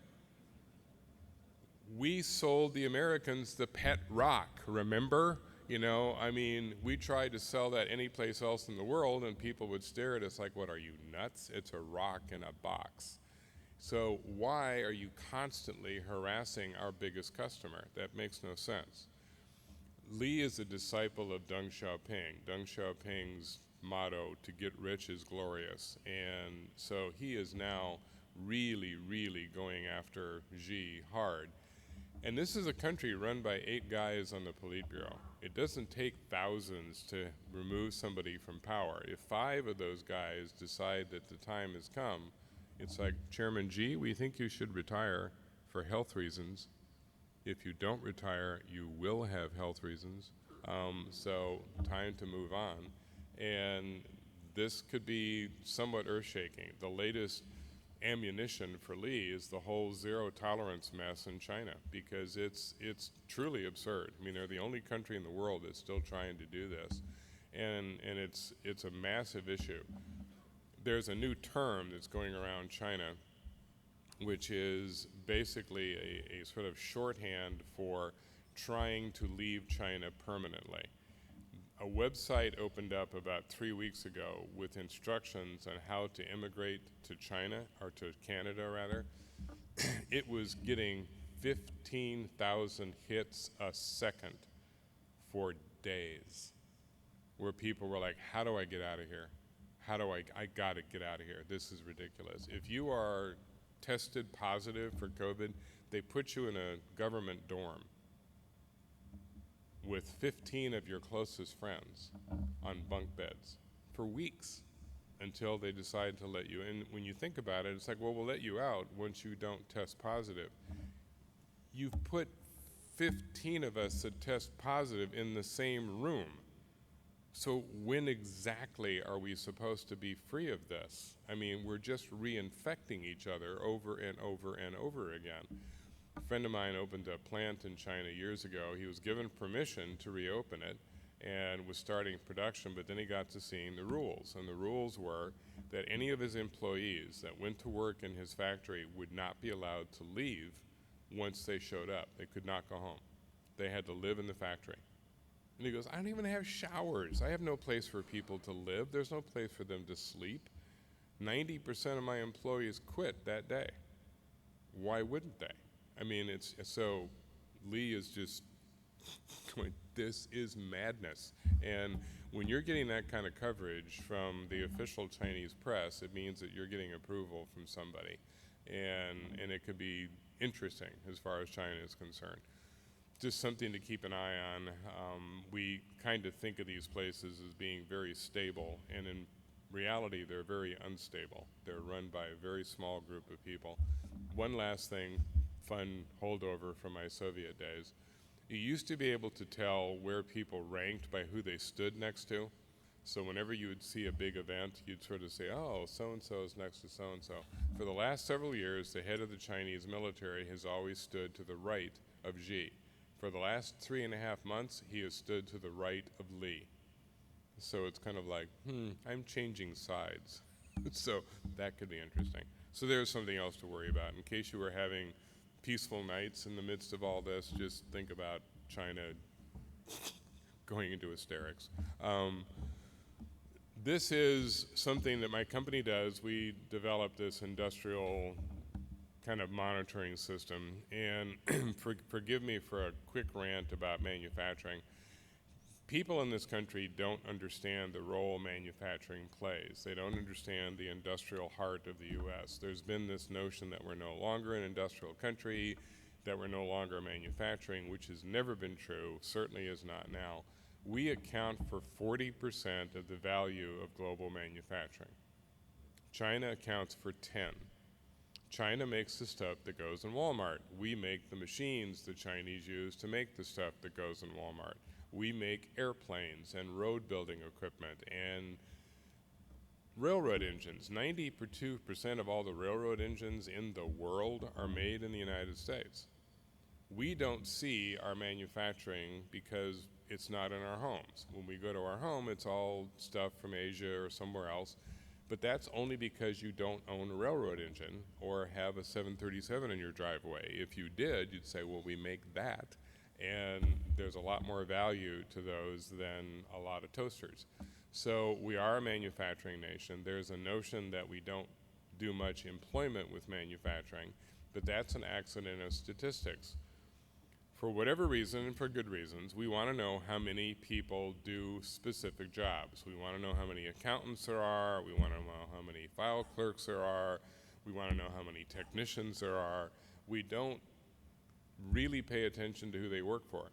We sold the Americans the pet rock, remember? You know, I mean, we tried to sell that any place else in the world and people would stare at us like, what, are you nuts? It's a rock in a box. So why are you constantly harassing our biggest customer? That makes no sense. Li is a disciple of Deng Xiaoping. Deng Xiaoping's motto, to get rich is glorious. And so he is now really, really going after Xi hard. And this is a country run by 8 guys on the Politburo. It doesn't take thousands to remove somebody from power. If 5 of those guys decide that the time has come, it's like, Chairman Xi, we think you should retire for health reasons. If you don't retire, you will have health reasons. So time to move on. And this could be somewhat earth-shaking. The latest ammunition for Li is the whole zero tolerance mess in China, because it's truly absurd. I mean, they're the only country in the world that's still trying to do this. And it's a massive issue. There's a new term that's going around China, which is basically a sort of shorthand for trying to leave China permanently. A website opened up about 3 weeks ago with instructions on how to immigrate to China, or to Canada rather. It was getting 15,000 hits a second for days, where people were like, how do I get out of here? I gotta get out of here. This is ridiculous. If you are tested positive for COVID, they put you in a government dorm with 15 of your closest friends on bunk beds for weeks. until they decide to let you in. When you think about it, it's like, well, we'll let you out once you don't test positive. You've put 15 of us that test positive in the same room. So when exactly are we supposed to be free of this? I mean, we're just reinfecting each other over and over and over again. A friend of mine opened a plant in China years ago. He was given permission to reopen it and was starting production, but then he got to seeing the rules. And the rules were that any of his employees that went to work in his factory would not be allowed to leave once they showed up. They could not go home. They had to live in the factory. And he goes, I don't even have showers. I have no place for people to live. There's no place for them to sleep. 90% of my employees quit that day. Why wouldn't they? I mean, so Lee is just going, this is madness. And when you're getting that kind of coverage from the official Chinese press, it means that you're getting approval from somebody. And it could be interesting as far as China is concerned. Just something to keep an eye on. We kind of think of these places as being very stable, and in reality, they're very unstable. They're run by a very small group of people. One last thing, fun holdover from my Soviet days. You used to be able to tell where people ranked by who they stood next to. So whenever you would see a big event, you'd sort of say, oh, so-and-so is next to so-and-so. For the last several years, the head of the Chinese military has always stood to the right of Xi. For the last 3.5 months, he has stood to the right of Lee. So it's kind of like, I'm changing sides. So that could be interesting. So there's something else to worry about. In case you were having peaceful nights in the midst of all this, just think about China going into hysterics. This is something that my company does. We developed this industrial kind of monitoring system, and forgive me for a quick rant about manufacturing. People in this country don't understand the role manufacturing plays. They don't understand the industrial heart of the U.S. There's been this notion that we're no longer an industrial country, that we're no longer manufacturing, which has never been true, certainly is not now. We account for 40% of the value of global manufacturing. China accounts for 10. China makes the stuff that goes in Walmart. We make the machines the Chinese use to make the stuff that goes in Walmart. We make airplanes and road building equipment and railroad engines. 92% of all the railroad engines in the world are made in the United States. We don't see our manufacturing because it's not in our homes. When we go to our home, it's all stuff from Asia or somewhere else. But that's only because you don't own a railroad engine or have a 737 in your driveway. If you did, you'd say, well, we make that, and there's a lot more value to those than a lot of toasters. So we are a manufacturing nation. There's a notion that we don't do much employment with manufacturing, but that's an accident of statistics. For whatever reason, and for good reasons, we want to know how many people do specific jobs. We want to know how many accountants there are. We want to know how many file clerks there are. We want to know how many technicians there are. We don't really pay attention to who they work for.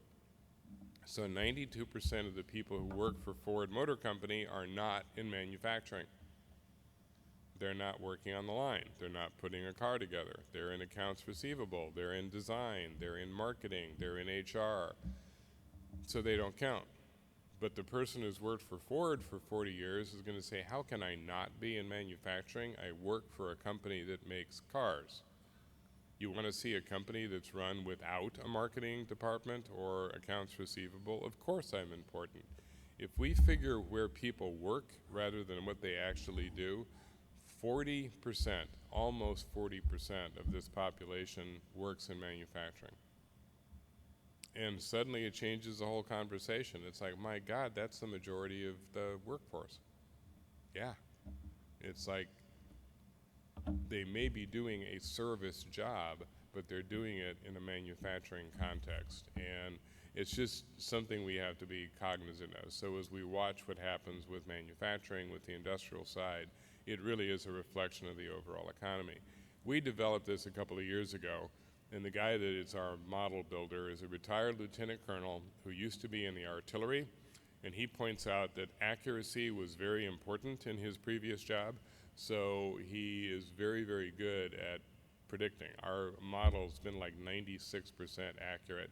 So 92% of the people who work for Ford Motor Company are not in manufacturing. They're not working on the line. They're not putting a car together. They're in accounts receivable. They're in design. They're in marketing. They're in HR. So they don't count. But the person who's worked for Ford for 40 years is going to say, how can I not be in manufacturing? I work for a company that makes cars. You want to see a company that's run without a marketing department or accounts receivable? Of course I'm important. If we figure where people work rather than what they actually do, 40%, almost 40% of this population works in manufacturing. And suddenly it changes the whole conversation. It's like, my God, that's the majority of the workforce. Yeah. It's like they may be doing a service job, but they're doing it in a manufacturing context. And it's just something we have to be cognizant of. So as we watch what happens with manufacturing, with the industrial side, it really is a reflection of the overall economy. We developed this a couple of years ago, and the guy that is our model builder is a retired lieutenant colonel who used to be in the artillery And he points out that accuracy was very important in his previous job, so he is very, very good at predicting. Our model's been like 96% accurate.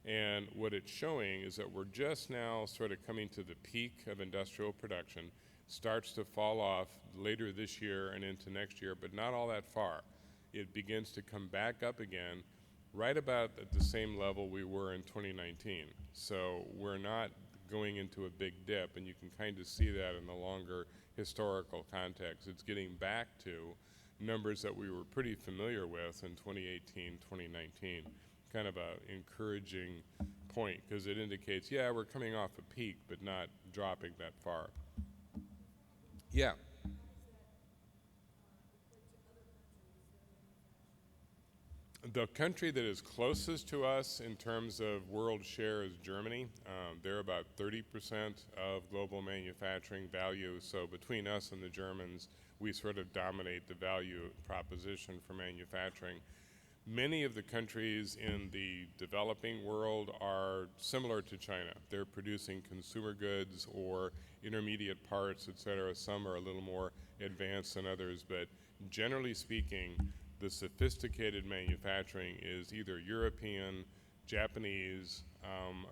And what it's showing is that we're just now sort of coming to the peak of industrial production, starts to fall off later this year and into next year, but not all that far. It begins to come back up again right about at the same level we were in 2019. So we're not going into a big dip, and you can kind of see that in the longer historical context. It's getting back to numbers that we were pretty familiar with in 2018, 2019. Kind of an encouraging point, because it indicates, yeah, we're coming off a peak, but not dropping that far. Yeah. The country that is closest to us in terms of world share is Germany. They're about 30% of global manufacturing value. So between us and the Germans, we sort of dominate the value proposition for manufacturing. Many of the countries in the developing world are similar to China. They're producing consumer goods or intermediate parts, et cetera. Some are a little more advanced than others, but generally speaking, the sophisticated manufacturing is either European, Japanese,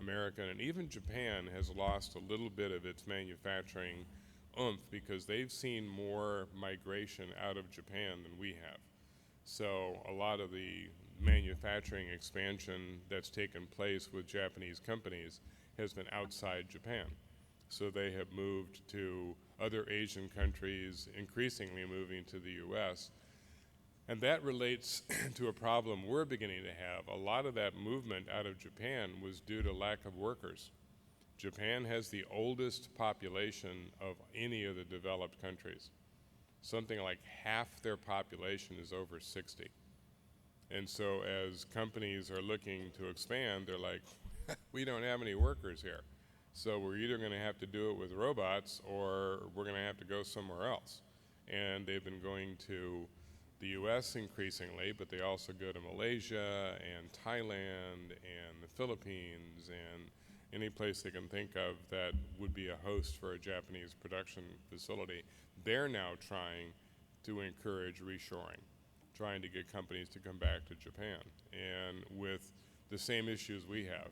American, and even Japan has lost a little bit of its manufacturing oomph because they've seen more migration out of Japan than we have. So a lot of the manufacturing expansion that's taken place with Japanese companies has been outside Japan. So they have moved to other Asian countries, increasingly moving to the US. And that relates to a problem we're beginning to have. A lot of that movement out of Japan was due to lack of workers. Japan has the oldest population of any of the developed countries. Something like half their population is over 60. And so as companies are looking to expand, they're like, we don't have any workers here. So we're either going to have to do it with robots or we're going to have to go somewhere else. And they've been going to the US increasingly, but they also go to Malaysia and Thailand and the Philippines and any place they can think of that would be a host for a Japanese production facility. They're now trying to encourage reshoring, trying to get companies to come back to Japan. And with the same issues we have,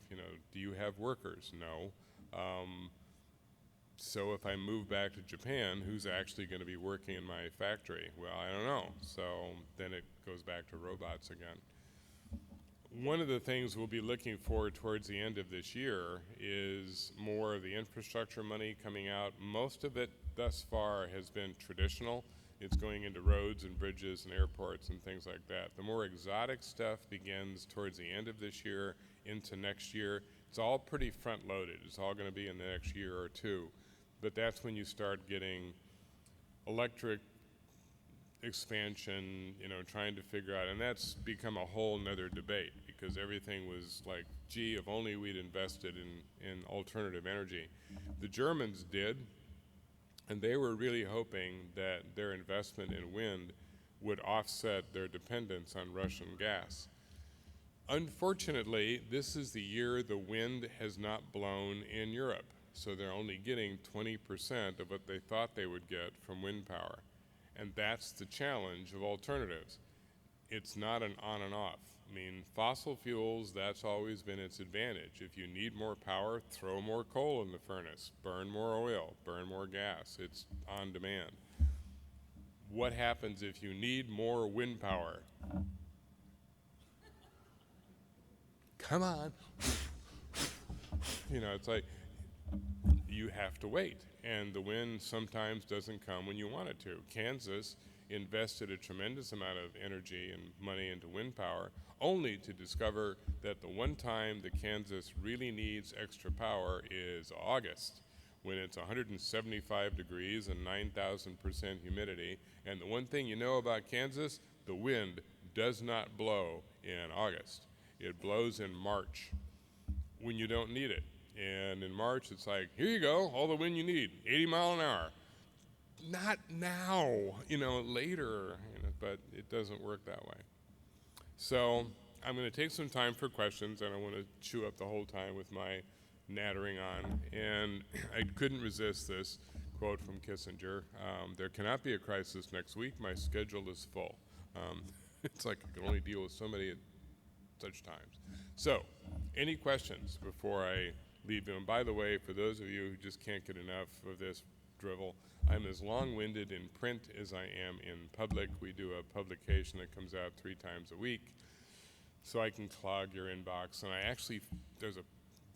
do you have workers? No. So if I move back to Japan, who's actually going to be working in my factory? Well, I don't know. So then it goes back to robots again. One of the things we'll be looking for towards the end of this year is more of the infrastructure money coming out. Most of it thus far has been traditional. It's going into roads and bridges and airports and things like that. The more exotic stuff begins towards the end of this year into next year. It's all pretty front-loaded. It's all going to be in the next year or two. But that's when you start getting electric expansion, trying to figure out, and that's become a whole nother debate because everything was like, gee, if only we'd invested in alternative energy. The Germans did, and they were really hoping that their investment in wind would offset their dependence on Russian gas. Unfortunately, this is the year the wind has not blown in Europe, so they're only getting 20% of what they thought they would get from wind power. And that's the challenge of alternatives. It's not an on and off. I mean, fossil fuels, that's always been its advantage. If you need more power, throw more coal in the furnace, burn more oil, burn more gas. It's on demand. What happens if you need more wind power? Come on. It's like you have to wait. And the wind sometimes doesn't come when you want it to. Kansas invested a tremendous amount of energy and money into wind power, only to discover that the one time that Kansas really needs extra power is August, when it's 175 degrees and 9,000% humidity. And the one thing you know about Kansas, the wind does not blow in August. It blows in March when you don't need it. And in March, it's like, here you go, all the wind you need, 80 miles an hour. Not now, later, but it doesn't work that way. So I'm going to take some time for questions. I don't want to chew up the whole time with my nattering on. And I couldn't resist this quote from Kissinger. There cannot be a crisis next week. My schedule is full. It's like I can only deal with somebody at such times. So, any questions before I leave you? And by the way, for those of you who just can't get enough of this drivel, I'm as long-winded in print as I am in public. We do a publication that comes out 3 times a week, so I can clog your inbox. And I actually,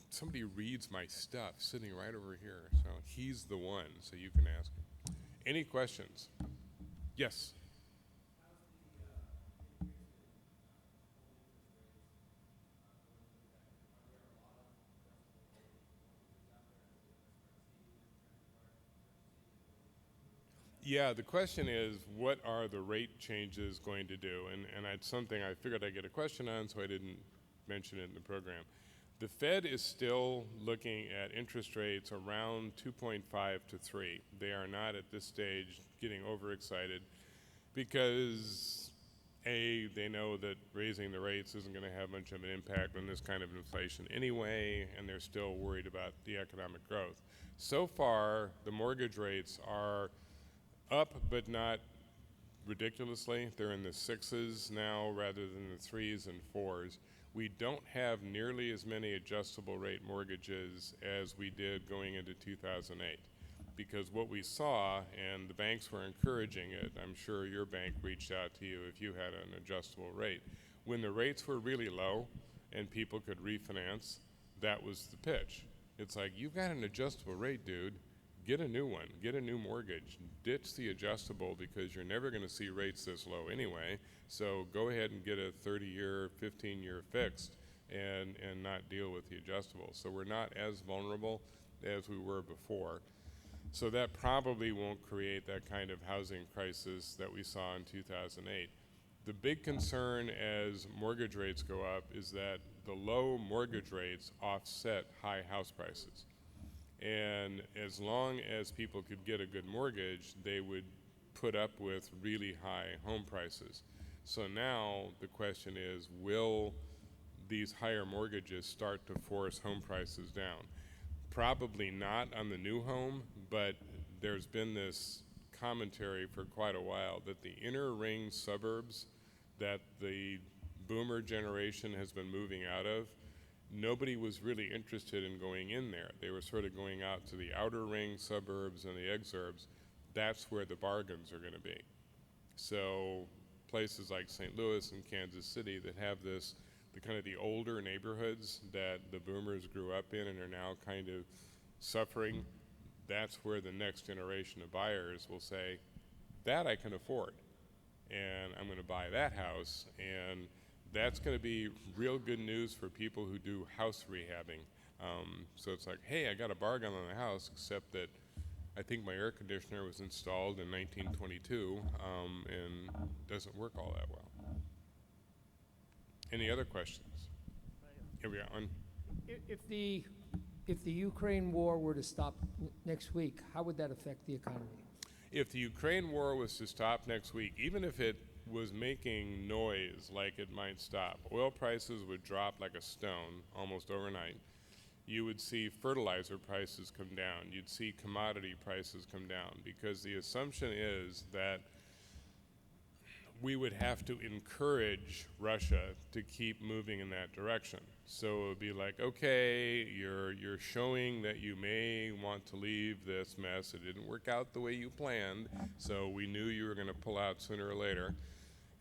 somebody reads my stuff sitting right over here, so he's the one, so you can ask him. Any questions? Yes? Yeah, the question is, what are the rate changes going to do? And that's something I figured I'd get a question on, so I didn't mention it in the program. The Fed is still looking at interest rates around 2.5 to 3. They are not at this stage getting overexcited because A, they know that raising the rates isn't going to have much of an impact on this kind of inflation anyway, and they're still worried about the economic growth. So far, the mortgage rates are up, but not ridiculously. They're in the 6s now rather than the 3s and 4s. We don't have nearly as many adjustable rate mortgages as we did going into 2008, because what we saw, and the banks were encouraging it, I'm sure your bank reached out to you if you had an adjustable rate. When the rates were really low and people could refinance, that was the pitch. It's like, you've got an adjustable rate, dude. Get a new one, get a new mortgage, ditch the adjustable because you're never going to see rates this low anyway, so go ahead and get a 30-year, 15-year fixed and not deal with the adjustable. So we're not as vulnerable as we were before. So that probably won't create that kind of housing crisis that we saw in 2008. The big concern as mortgage rates go up is that the low mortgage rates offset high house prices. And as long as people could get a good mortgage, they would put up with really high home prices. So now the question is, will these higher mortgages start to force home prices down? Probably not on the new home, but there's been this commentary for quite a while that the inner ring suburbs that the boomer generation has been moving out of, nobody was really interested in going in there. They were sort of going out to the outer ring suburbs and the exurbs. That's where the bargains are going to be. So places like St. Louis and Kansas City that have this, the kind of the older neighborhoods that the boomers grew up in and are now kind of suffering, that's where the next generation of buyers will say, that I can afford, and I'm going to buy that house. And that's going to be real good news for people who do house rehabbing. So it's like, hey, I got a bargain on the house, except that I think my air conditioner was installed in 1922 and doesn't work all that well. Any other questions? Here we are. If the Ukraine war were to stop next week, how would that affect the economy? If the Ukraine war was to stop next week, even if it was making noise like it might stop, oil prices would drop like a stone almost overnight. You would see fertilizer prices come down. You'd see commodity prices come down, because the assumption is that we would have to encourage Russia to keep moving in that direction. So it would be like, okay, you're showing that you may want to leave this mess. It didn't work out the way you planned, so we knew you were going to pull out sooner or later.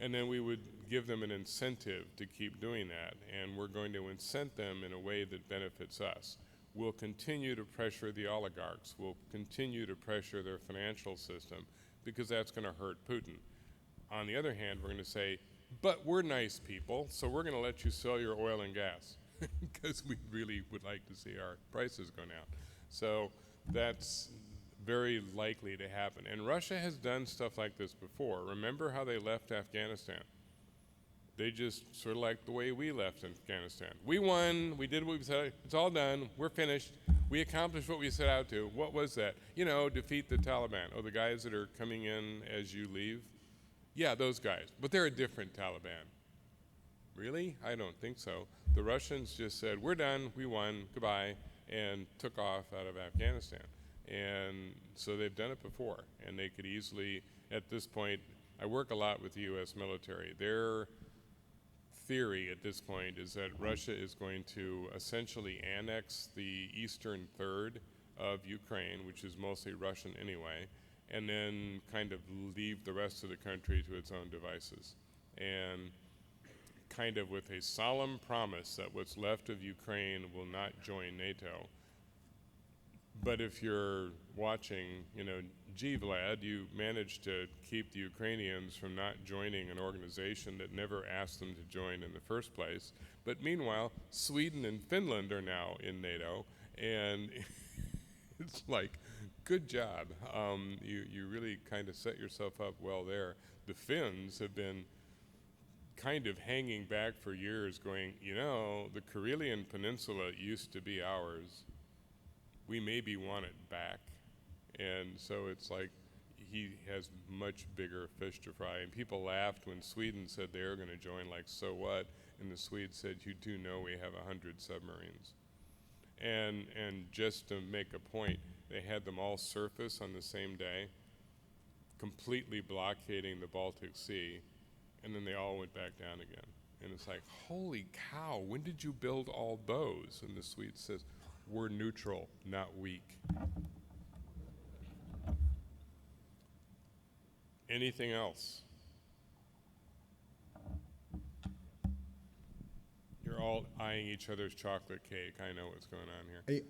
And then we would give them an incentive to keep doing that, and we're going to incent them in a way that benefits us. We'll continue to pressure the oligarchs. We'll continue to pressure their financial system, because that's going to hurt Putin. On the other hand, we're going to say, but we're nice people, so we're going to let you sell your oil and gas, because we really would like to see our prices go down. So that's very likely to happen. And Russia has done stuff like this before. Remember how they left Afghanistan? They just sort of like the way we left Afghanistan. We won, we did what we said, it's all done, we're finished, we accomplished what we set out to. What was that? You know, defeat the Taliban. Oh, the guys that are coming in as you leave? Yeah, those guys, but they're a different Taliban. Really? I don't think so. The Russians just said, we're done, we won, goodbye. and took off out of Afghanistan. And so they've done it before, and they could easily, at this point, I work a lot with the U.S. military. Their theory at this point is that Russia is going to essentially annex the eastern third of Ukraine, which is mostly Russian anyway, and then kind of leave the rest of the country to its own devices. And kind of with a solemn promise that what's left of Ukraine will not join NATO. But if you're watching, gee, Vlad, you managed to keep the Ukrainians from not joining an organization that never asked them to join in the first place. But meanwhile, Sweden and Finland are now in NATO, and it's like, good job. You really kind of set yourself up well there. The Finns have been kind of hanging back for years going, the Karelian Peninsula used to be ours. We maybe want it back. And so it's like he has much bigger fish to fry. And people laughed when Sweden said they were going to join, like, so what? And the Swedes said, you do know we have 100 submarines. And just to make a point, they had them all surface on the same day, completely blockading the Baltic Sea, and then they all went back down again. And it's like, holy cow, when did you build all those? And the Swede says, we're neutral, not weak. Anything else? You're all eyeing each other's chocolate cake. I know what's going on here. Hey,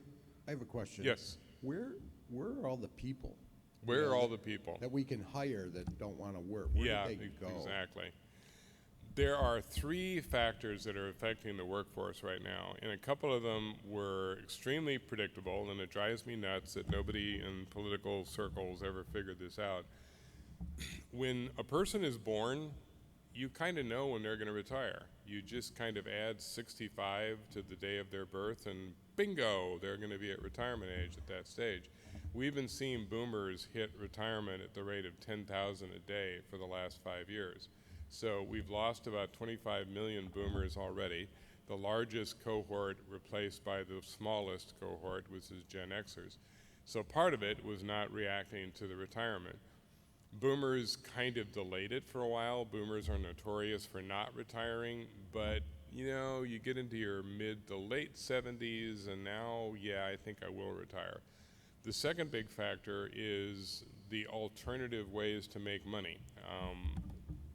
I have a question. Yes. Where are all the people? Where are all the people? That we can hire that don't want to work? Where do they go? Exactly. There are three factors that are affecting the workforce right now, and a couple of them were extremely predictable, and it drives me nuts that nobody in political circles ever figured this out. When a person is born, you kind of know when they're going to retire. You just kind of add 65 to the day of their birth, and bingo, they're going to be at retirement age at that stage. We've been seeing boomers hit retirement at the rate of 10,000 a day for the last 5 years. So we've lost about 25 million boomers already. The largest cohort replaced by the smallest cohort, which is Gen Xers. So part of it was not reacting to the retirement. Boomers kind of delayed it for a while. Boomers are notorious for not retiring, but you get into your mid to late 70s, and now, I think I will retire. The second big factor is the alternative ways to make money.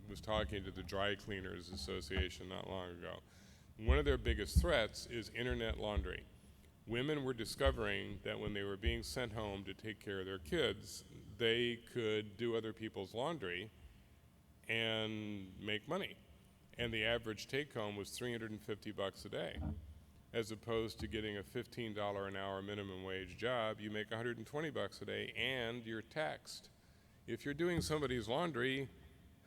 Was talking to the Dry Cleaners Association not long ago. One of their biggest threats is internet laundry. Women were discovering that when they were being sent home to take care of their kids, they could do other people's laundry and make money. And the average take-home was $350 a day. As opposed to getting a $15 an hour minimum wage job, you make $120 a day and you're taxed. If you're doing somebody's laundry,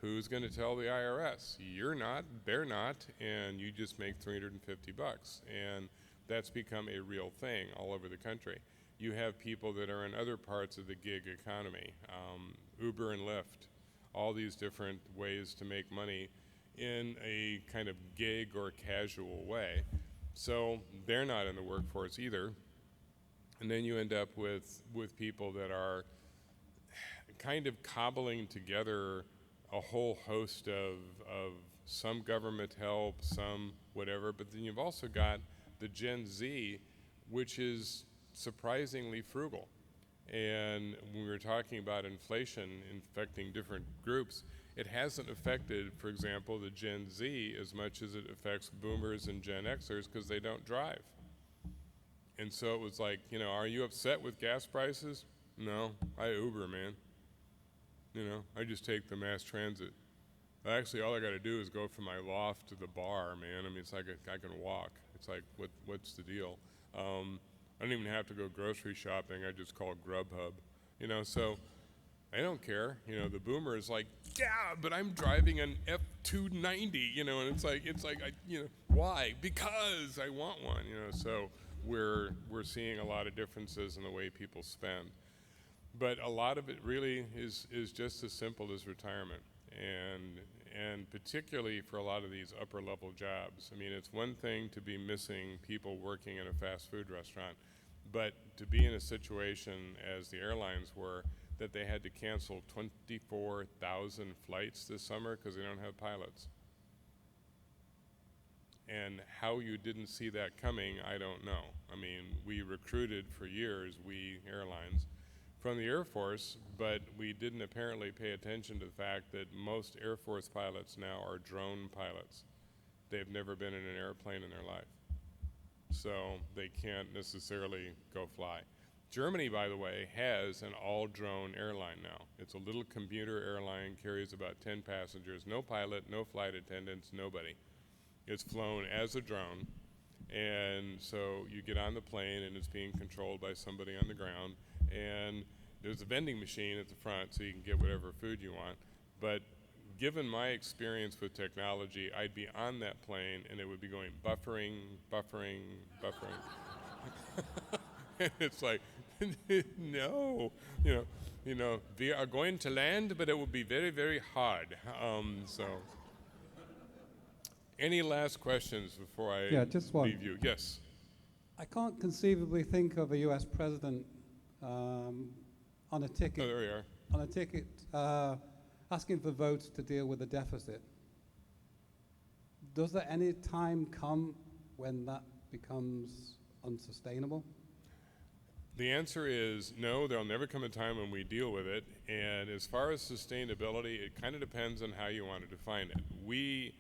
who's going to tell the IRS? You're not, they're not, and you just make $350. And that's become a real thing all over the country. You have people that are in other parts of the gig economy, Uber and Lyft, all these different ways to make money in a kind of gig or casual way. So they're not in the workforce either. And then you end up with people that are kind of cobbling together a whole host of some government help, some whatever, but then you've also got the Gen Z, which is surprisingly frugal. And when we were talking about inflation infecting different groups, it hasn't affected, for example, the Gen Z as much as it affects boomers and Gen Xers because they don't drive. And so it was like, are you upset with gas prices? No, I Uber, man. I just take the mass transit. Actually, all I got to do is go from my loft to the bar, man. I mean, it's like I can walk. It's like, what's the deal? I don't even have to go grocery shopping. I just call Grubhub. So I don't care. The boomer is like, yeah, but I'm driving an F290. And it's like, why? Because I want one. So we're seeing a lot of differences in the way people spend. But a lot of it really is just as simple as retirement, and particularly for a lot of these upper level jobs. I mean, it's one thing to be missing people working in a fast food restaurant. But to be in a situation, as the airlines were, that they had to cancel 24,000 flights this summer because they don't have pilots. And how you didn't see that coming, I don't know. I mean, we recruited for years, we airlines, from the Air Force, but we didn't apparently pay attention to the fact that most Air Force pilots now are drone pilots. They've never been in an airplane in their life, so they can't necessarily go fly. Germany, by the way, has an all-drone airline now. It's a little commuter airline, carries about 10 passengers, no pilot, no flight attendants, nobody. It's flown as a drone, and so you get on the plane and it's being controlled by somebody on the ground, and there's a vending machine at the front so you can get whatever food you want. But given my experience with technology, I'd be on that plane and it would be going buffering, buffering, buffering. And it's like, no, we are going to land, but it will be very, very hard. So, any last questions before I just one. leave you? Yes. I can't conceivably think of a U.S. president on a ticket. Oh, there we are. On a ticket, asking for votes to deal with the deficit. Does there any time come when that becomes unsustainable? The answer is no, there'll never come a time when we deal with it. And as far as sustainability, it kind of depends on how you want to define it. We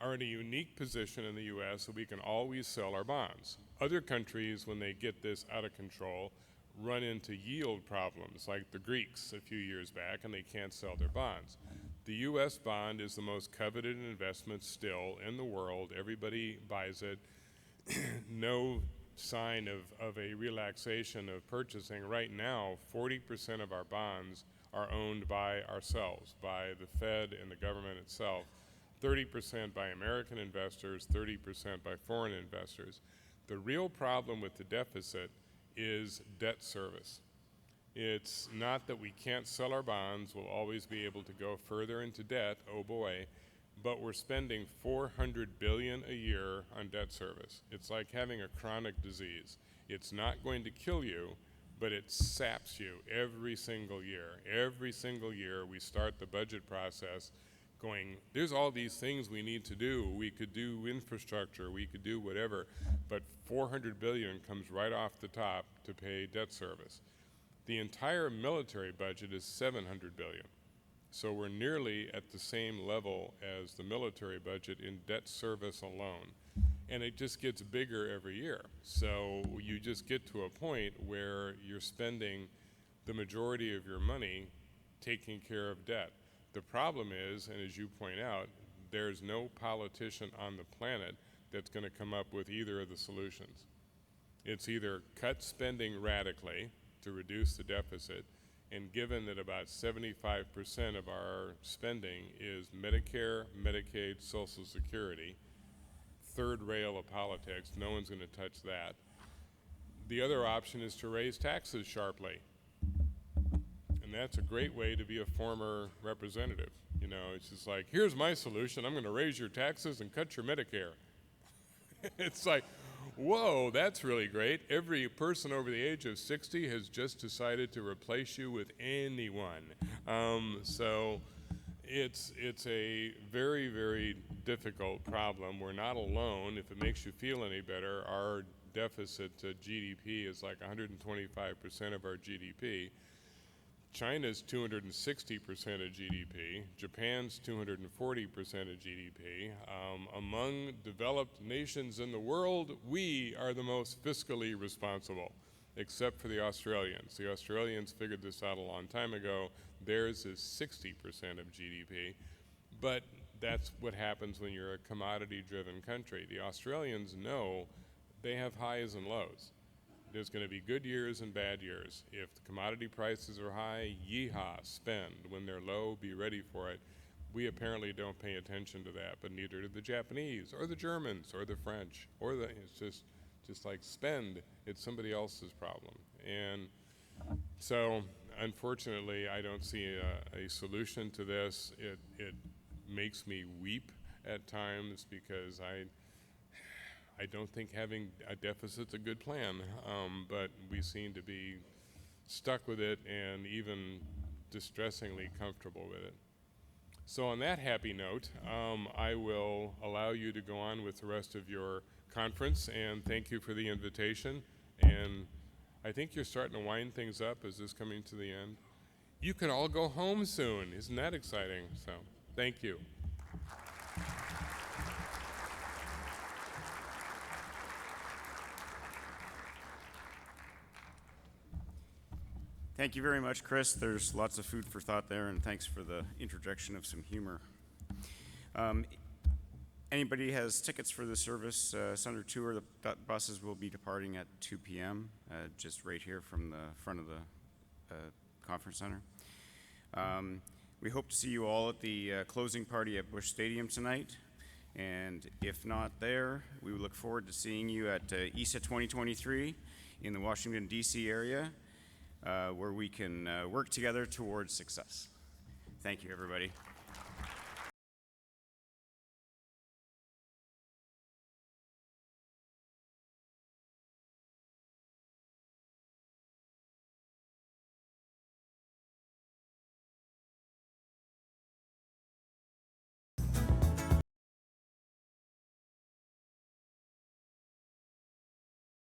are in a unique position in the U.S. so we can always sell our bonds. Other countries, when they get this out of control, run into yield problems, like the Greeks a few years back, and they can't sell their bonds. The U.S. bond is the most coveted investment still in the world. Everybody buys it. No sign of a relaxation of purchasing. Right now, 40% of our bonds are owned by ourselves, by the Fed and the government itself, 30% by American investors, 30% by foreign investors. The real problem with the deficit is debt service. It's not that we can't sell our bonds, we'll always be able to go further into debt, oh boy, but we're spending $400 billion a year on debt service. It's like having a chronic disease. It's not going to kill you, but it saps you every single year. Every single year we start the budget process going, there's all these things we need to do. We could do infrastructure, we could do whatever, but $400 billion comes right off the top to pay debt service. The entire military budget is $700 billion. So we're nearly at the same level as the military budget in debt service alone. And it just gets bigger every year. So you just get to a point where you're spending the majority of your money taking care of debt. The problem is, and as you point out, there's no politician on the planet that's going to come up with either of the solutions. It's either cut spending radically to reduce the deficit, and given that about 75% of our spending is Medicare, Medicaid, Social Security, third rail of politics, no one's going to touch that. The other option is to raise taxes sharply. And that's a great way to be a former representative. You know, it's just like, here's my solution, I'm going to raise your taxes and cut your Medicare. It's like, whoa, that's really great. Every person over the age of 60 has just decided to replace you with anyone. So it's a very, very difficult problem. We're not alone. If it makes you feel any better, our deficit to GDP is like 125% of our GDP. China's 260% of GDP. Japan's 240% of GDP. Among developed nations in the world, we are the most fiscally responsible, except for the Australians. The Australians figured this out a long time ago. Theirs is 60% of GDP. But that's what happens when you're a commodity-driven country. The Australians know they have highs and lows. There's going to be good years and bad years. If the commodity prices are high, yeehaw, spend. When they're low, be ready for it. We apparently don't pay attention to that, but neither do the Japanese or the Germans or the French. It's just like spend. It's somebody else's problem. And so, unfortunately, I don't see a solution to this. It makes me weep at times because I I don't think having a deficit's a good plan, but we seem to be stuck with it and even distressingly comfortable with it. So on that happy note, I will allow you to go on with the rest of your conference, and thank you for the invitation. And I think you're starting to wind things up. Is this coming to the end? You could all go home soon. Isn't that exciting? So thank you. Thank you very much, Chris. There's lots of food for thought there, and thanks for the interjection of some humor. Anybody has tickets for the service Center tour, the buses will be departing at 2 p.m., just right here from the front of the conference center. We hope to see you all at the closing party at Busch Stadium tonight. And if not there, we look forward to seeing you at ESA 2023 in the Washington, D.C. area, where we can work together towards success. Thank you, everybody.